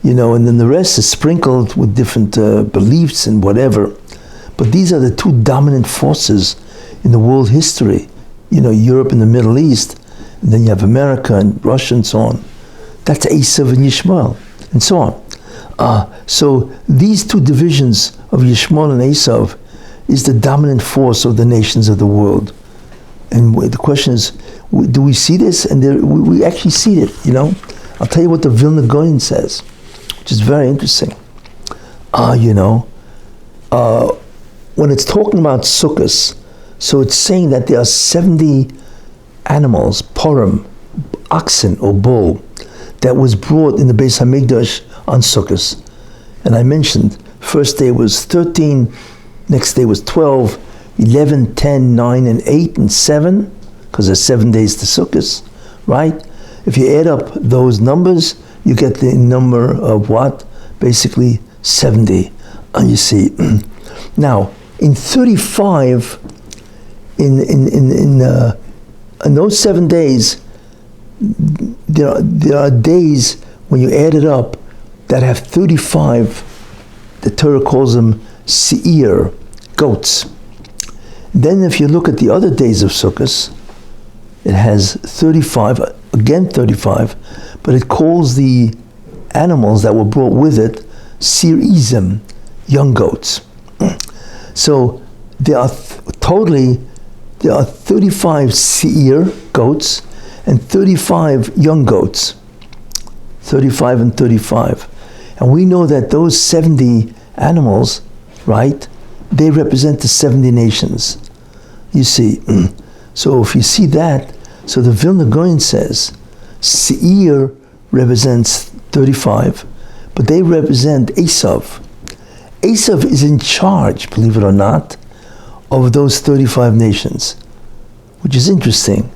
and then the rest is sprinkled with different beliefs and whatever. But these are the 2 dominant forces in the world history. Europe and the Middle East, and then you have America and Russia and so on. That's Esau and Ishmael, and so on. So these 2 divisions of Ishmael and Esau is the dominant force of the nations of the world. And the question is, do we see this? And we actually see it, I'll tell you what the Vilna Gaon says, which is very interesting. When it's talking about Sukkos, so it's saying that there are 70 animals, Purim, oxen or bull, that was brought in the Beis Hamikdash on Sukkos. And I mentioned, first day was 13, next day was 12, 11, 10, 9, and 8, and 7, because there's 7 days to Sukkos, right? If you add up those numbers, you get the number of what? Basically 70, you see. Now, in 35, in those 7 days, there are days when you add it up that have 35, the Torah calls them Shiur, goats. Then if you look at the other days of Sukkot, it has 35, again 35, but it calls the animals that were brought with it Sir-Izim, young goats. So there are there are 35 Seir goats and 35 young goats, 35 and 35. And we know that those 70 animals, right, they represent the 70 nations. You see, so if you see that, so the Vilna Gaon says, Seir represents 35, but they represent Esau. Esau is in charge, believe it or not, of those 35 nations, which is interesting,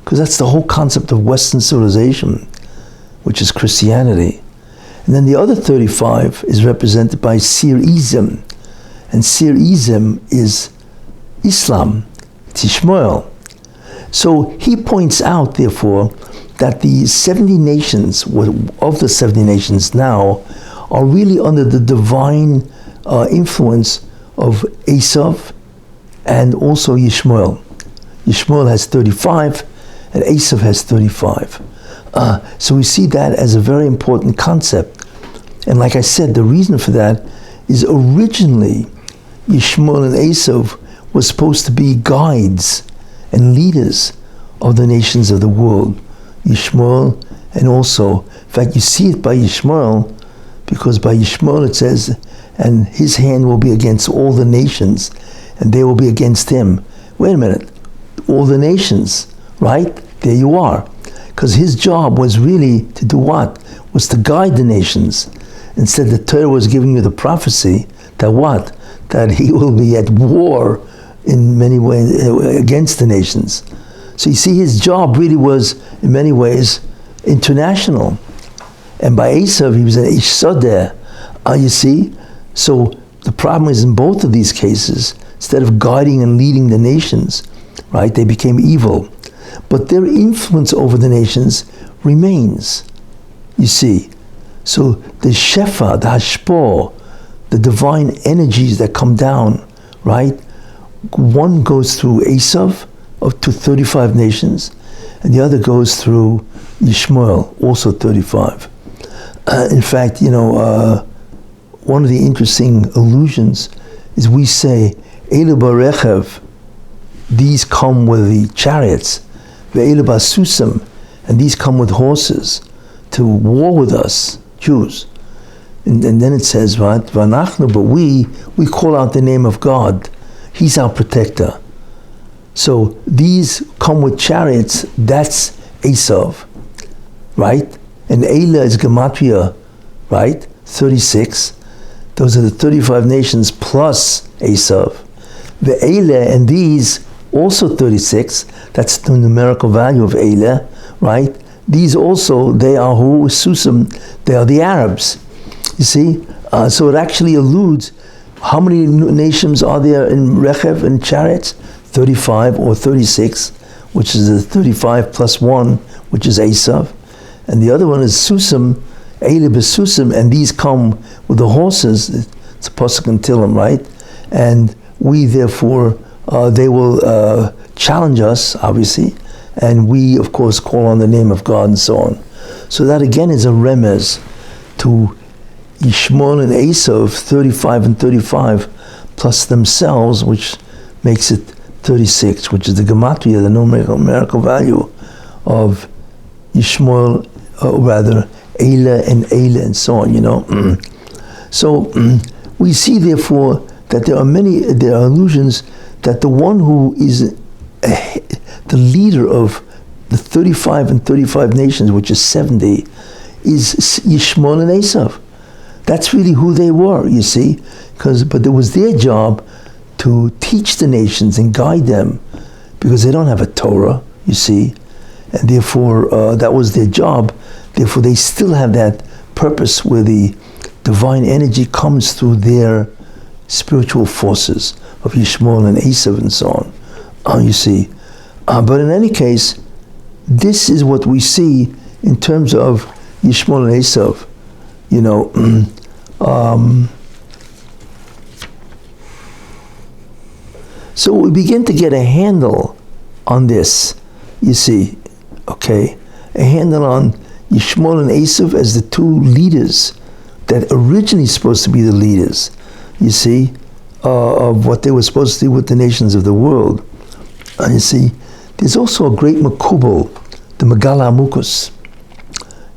because that's the whole concept of Western civilization, which is Christianity. And then the other 35 is represented by Sir-Izim, and Sir-Izim is Islam, it's Ishmael. So he points out, therefore, that the 70 nations, of the 70 nations now, are really under the divine influence of Esau and also Ishmael. Ishmael has 35 and Esau has 35. So we see that as a very important concept. And like I said, the reason for that is originally Ishmael and Esau was supposed to be guides and leaders of the nations of the world. Ishmael, and also, in fact, you see it by Ishmael, because by Ishmael it says, and his hand will be against all the nations, and they will be against him. Wait a minute, all the nations, right? There you are. Because his job was really to do what? Was to guide the nations. Instead, the Torah was giving you the prophecy that what? That he will be at war in many ways against the nations. So you see, his job really was, in many ways, international. And by Esau, he was an Ish Sodeh. You see? So the problem is, in both of these cases, instead of guiding and leading the nations, right, they became evil. But their influence over the nations remains, you see. So the Shefa, the Hashpor, the divine energies that come down, right? One goes through Esau up to 35 nations, and the other goes through Ishmael, also 35. In fact, one of the interesting allusions is we say, Elu Barechev, these come with the chariots, Ve'elu Basusam, and these come with horses to war with us, Jews. And then it says, what? Vanachnu, but we call out the name of God. He's our protector. So these come with chariots, that's Esau, right? And Eila is Gematria, right? 36. Those are the 35 nations plus Esau. The Eila and these also 36. That's the numerical value of Eila, right? These also, they are who? Susam, they are the Arabs. You see? So it actually alludes, how many nations are there in Rechev and chariots? 35 or 36, which is the 35 plus 1, which is Esau. And the other one is Susam, Eila Besusam, and these come with the horses. It's a Pasuk in Tillim, right? And we therefore, they will challenge us, obviously, and we, of course, call on the name of God and so on. So that again is a remez to Ishmael and Esau, 35 and 35, plus themselves, which makes it 36, which is the gematria, the numerical value of Ishmael, rather Eila and so on, So we see therefore that there are allusions that the one who is the leader of the 35 and 35 nations, which is 70, is Ishmael and Esau. That's really who they were, you see, but it was their job to teach the nations and guide them, because they don't have a Torah, you see, and therefore that was their job. Therefore they still have that purpose where the divine energy comes through their spiritual forces of Ishmael and Esau and so on, you see. But in any case, this is what we see in terms of Ishmael and Esau, So we begin to get a handle on this, you see, okay? A handle on Ishmael and Esau as the two leaders that originally supposed to be the leaders, you see, of what they were supposed to do with the nations of the world. And you see, there's also a great Makubal, the Megala Amukus.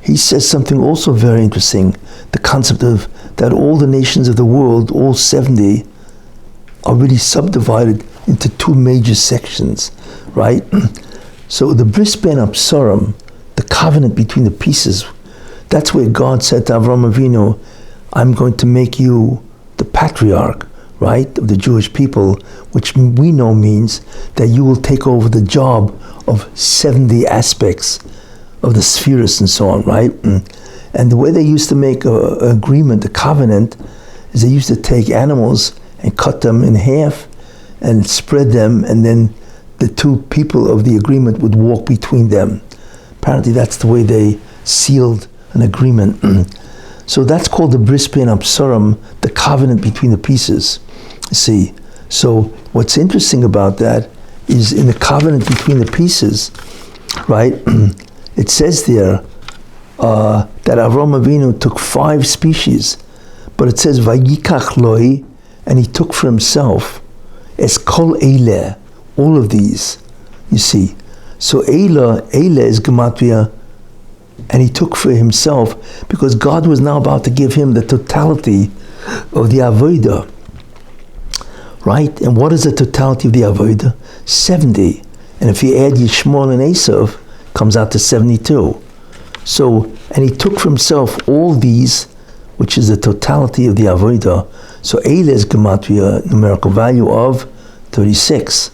He says something also very interesting, the concept of that all the nations of the world, all 70, are really subdivided into two major sections, right? So the Bris Ben Absarim, the covenant between the pieces, that's where God said to Avraham Avinu, I'm going to make you the patriarch, right, of the Jewish people, which we know means that you will take over the job of 70 aspects of the spheres and so on, right? And the way they used to make an agreement, a covenant, is they used to take animals and cut them in half and spread them, and then the two people of the agreement would walk between them. Apparently that's the way they sealed an agreement. So that's called the Bris Ben Absarim, the covenant between the pieces. See, so what's interesting about that is in the covenant between the pieces, right? It says there that Avraham Avinu took 5 species, But it says, Vayikach loi, and he took for himself, es kol eileh, all of these, you see. So eileh is gematria, and he took for himself, because God was now about to give him the totality of the avodah. Right? And what is the totality of the avodah? 70. And if you add Ishmael and Esau, comes out to 72. So, and he took for himself all these, which is the totality of the avodah. So Eileh is gematria, numerical value of 36.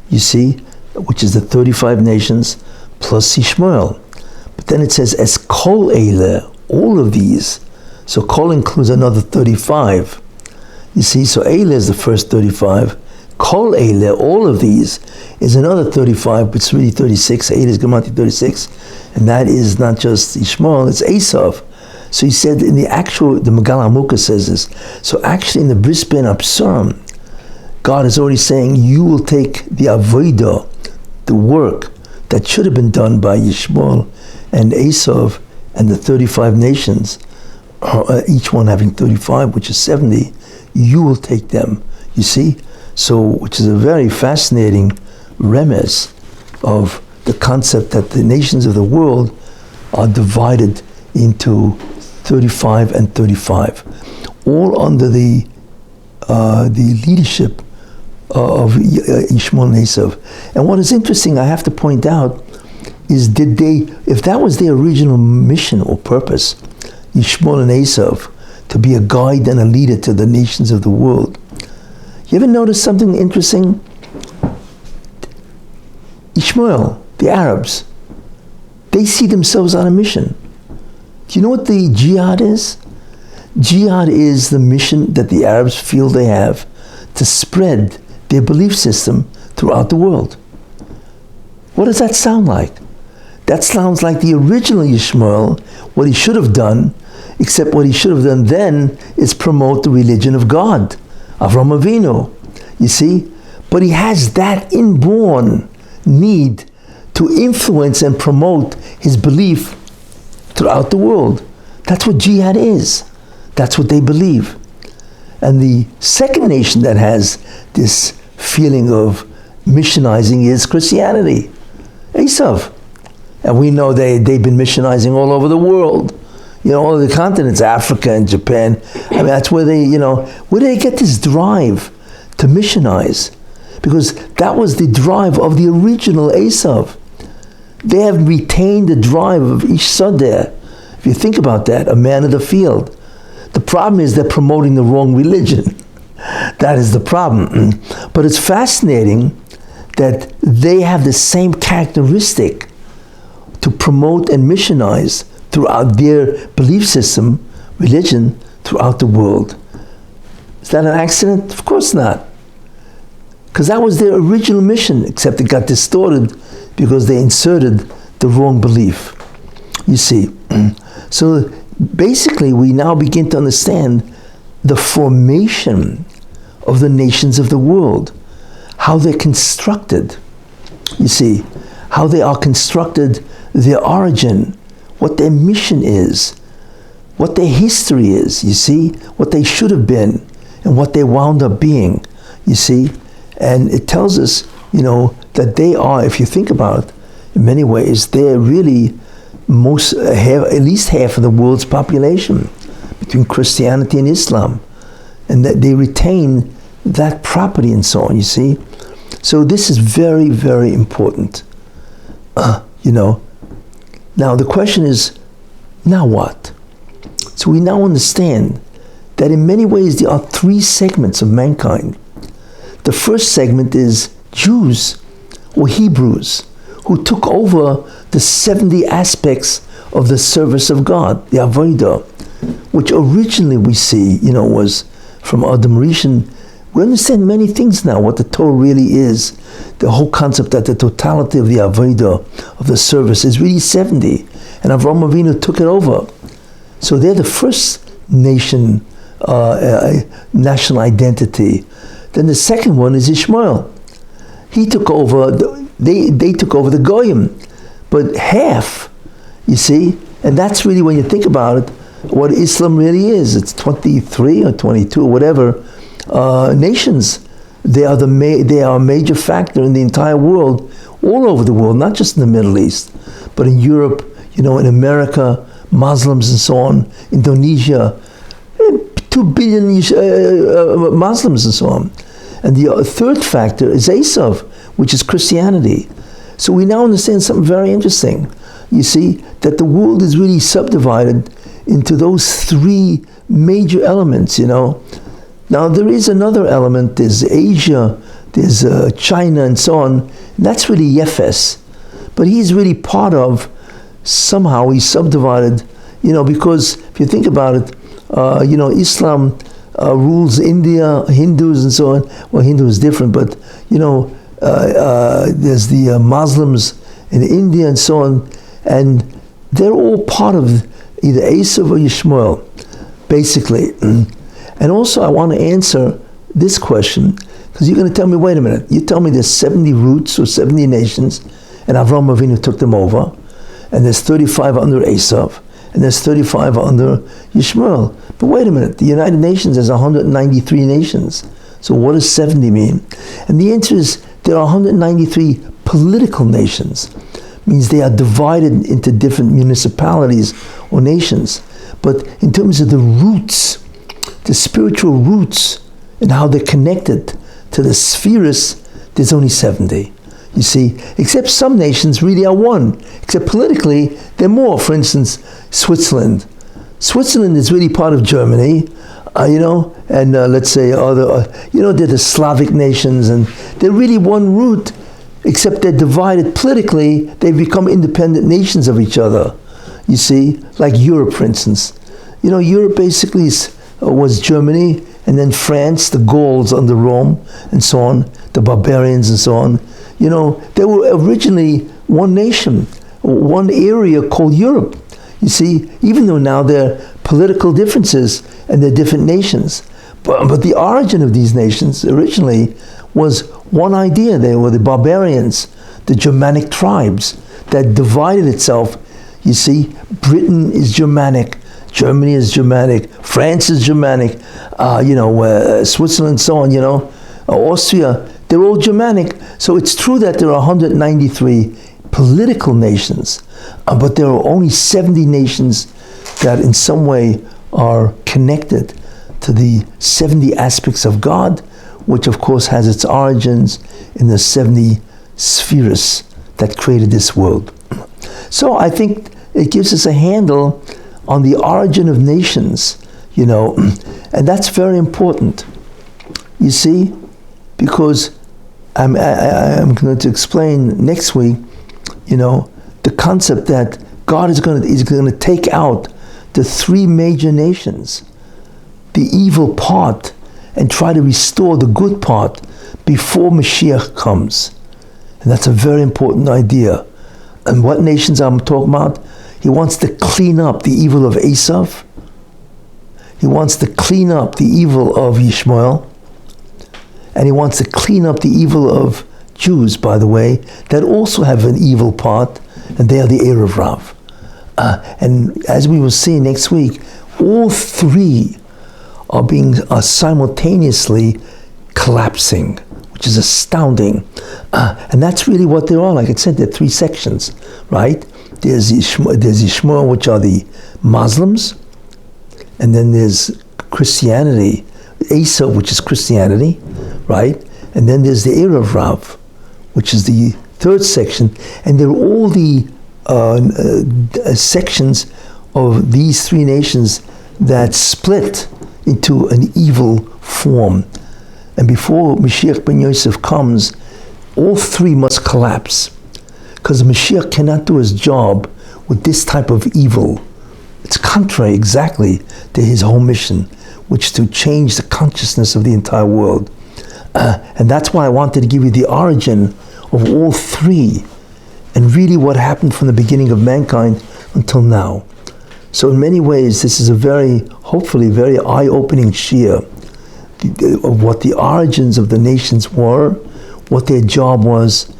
You see, which is the 35 nations plus Ishmael. But then it says, as kol Eileh, all of these. So kol includes another 35. You see, so Eileh is the first 35. Kol Eileh, all of these, is another 35, but it's really 36. Eileh is gematria 36. And that is not just Ishmael, it's Esau. So he said in the Megal HaMukah says this. So actually in the Bris Ben Absarim, God is already saying, you will take the avodah, the work that should have been done by Ishmael and Esau and the 35 nations, each one having 35, which is 70, you will take them, you see? So, which is a very fascinating remez of the concept that the nations of the world are divided into 35 and 35, all under the leadership of Ishmael and Esau. And what is interesting, I have to point out, is if that was their original mission or purpose, Ishmael and Esau, to be a guide and a leader to the nations of the world. You ever notice something interesting? Ishmael, the Arabs, they see themselves on a mission. Do you know what the jihad is? Jihad is the mission that the Arabs feel they have to spread their belief system throughout the world. What does that sound like? That sounds like the original Ishmael, what he should have done, except what he should have done then is promote the religion of God, Avraham Avinu, you see? But he has that inborn need to influence and promote his belief throughout the world. That's what jihad is. That's what they believe. And the second nation that has this feeling of missionizing is Christianity, Esau. And we know they've been missionizing all over the world. You know, all the continents, Africa and Japan. I mean, that's where where do they get this drive to missionize? Because that was the drive of the original Esau. They have retained the drive of Ish Sadeh. If you think about that, a man of the field. The problem is they're promoting the wrong religion. That is the problem. But it's fascinating that they have the same characteristic to promote and missionize throughout their belief system, religion, throughout the world. Is that an accident? Of course not. Because that was their original mission, except it got distorted because they inserted the wrong belief. You see. So basically, we now begin to understand the formation of the nations of the world, how they're constructed. You see, how they are constructed, their origin, what their mission is, what their history is, you see, what they should have been, and what they wound up being, you see. And it tells us, that they are, if you think about it, in many ways, they're really at least half of the world's population between Christianity and Islam. And that they retain that property and so on, you see. So this is very, very important, Now the question is, now what? So we now understand that in many ways there are three segments of mankind. The first segment is Jews or Hebrews who took over the 70 aspects of the service of God, the Avodah, which originally we see, was from Adam Rishon. We understand many things now, what the Torah really is. The whole concept that the totality of the Avodah, of the service, is really 70. And Avraham Avinu took it over. So they're the first nation, national identity. Then the second one is Ishmael. He took over, they took over the Goyim. But half, you see, and that's really, when you think about it, what Islam really is. It's 23 or 22 or whatever nations. They are a major factor in the entire world, all over the world, not just in the Middle East, but in Europe, in America, Muslims and so on, Indonesia, 2 billion Muslims and so on. And the third factor is Esau, which is Christianity. So we now understand something very interesting. You see, that the world is really subdivided into those three major elements, Now there is another element, there's Asia, there's China and so on. And that's really Yefes. But he's really part of, somehow he's subdivided, because if you think about it, Islam rules India, Hindus and so on. Well, Hindu is different, but there's the Muslims in India and so on, and they're all part of either Esau or Ishmael, basically. And also I want to answer this question, because you're going to tell me, wait a minute, you tell me there's 70 roots or 70 nations, and Avraham Avinu took them over, and there's 35 under Esau, and there's 35 under Ishmael. But wait a minute, the United Nations has 193 nations. So what does 70 mean? And the answer is there are 193 political nations. It means they are divided into different municipalities or nations. But in terms of the roots, the spiritual roots, and how they're connected to the spheres, there's only 70. You see, except some nations really are one. Except politically, they're more. For instance, Switzerland. Switzerland is really part of Germany, and let's say other, they're the Slavic nations, and they're really one root, except they're divided politically. They've become independent nations of each other. You see, like Europe, for instance. Europe basically was Germany, and then France, the Gauls under Rome, and so on, the barbarians and so on. They were originally one nation, one area called Europe. You see, even though now there are political differences and they're different nations, but the origin of these nations originally was one idea. They were the barbarians, the Germanic tribes that divided itself. You see, Britain is Germanic, Germany is Germanic, France is Germanic, Switzerland, so on, Austria, they're all Germanic. So it's true that there are 193 political nations, but there are only 70 nations that in some way are connected to the 70 aspects of God, which of course has its origins in the 70 spheres that created this world. So I think it gives us a handle on the origin of nations, and that's very important, you see, because I'm going to explain next week, the concept that God is going to take out the three major nations, the evil part, and try to restore the good part before Mashiach comes. And that's a very important idea. And what nations I'm talking about? He wants to clean up the evil of Esau. He wants to clean up the evil of Ishmael. And he wants to clean up the evil of Jews, by the way, that also have an evil part, and they are the heir of Rav. And as we will see next week, all three are simultaneously collapsing, which is astounding. And that's really what they are. Like I said, there are three sections, right? There's Ishmael, which are the Muslims, and then there's Christianity, Esau, which is Christianity, right? And then there's the heir of Rav, which is the third section, and they're all the sections of these three nations that split into an evil form. And before Mashiach ben Yosef comes, all three must collapse, because Mashiach cannot do his job with this type of evil. It's contrary exactly to his whole mission, which is to change the consciousness of the entire world. And that's why I wanted to give you the origin of all three, and really what happened from the beginning of mankind until now. So in many ways, this is a hopefully very eye-opening shiur of what the origins of the nations were, what their job was,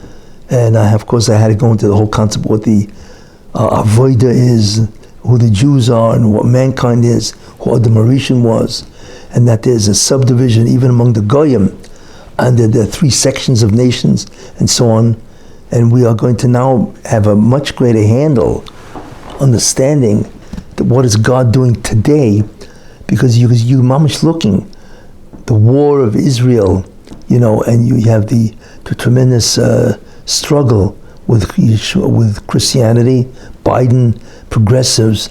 and of course I had to go into the whole concept of what the avodah is, who the Jews are and what mankind is, what the Mauritian was, and that there's a subdivision even among the Goyim, and that there are 3 sections of nations and so on. And we are going to now have a much greater handle, understanding that what is God doing today, because you mamish looking, the war of Israel, and you have the tremendous struggle with Christianity, Biden, progressives,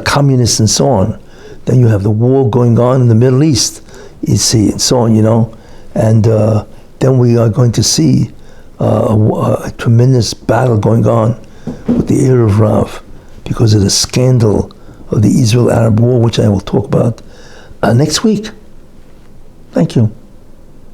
communists, and so on. Then you have the war going on in the Middle East, you see, and so on, and then we are going to see a tremendous battle going on with the Erev Rav because of the scandal of the Israel-Arab war, which I will talk about next week. Thank you.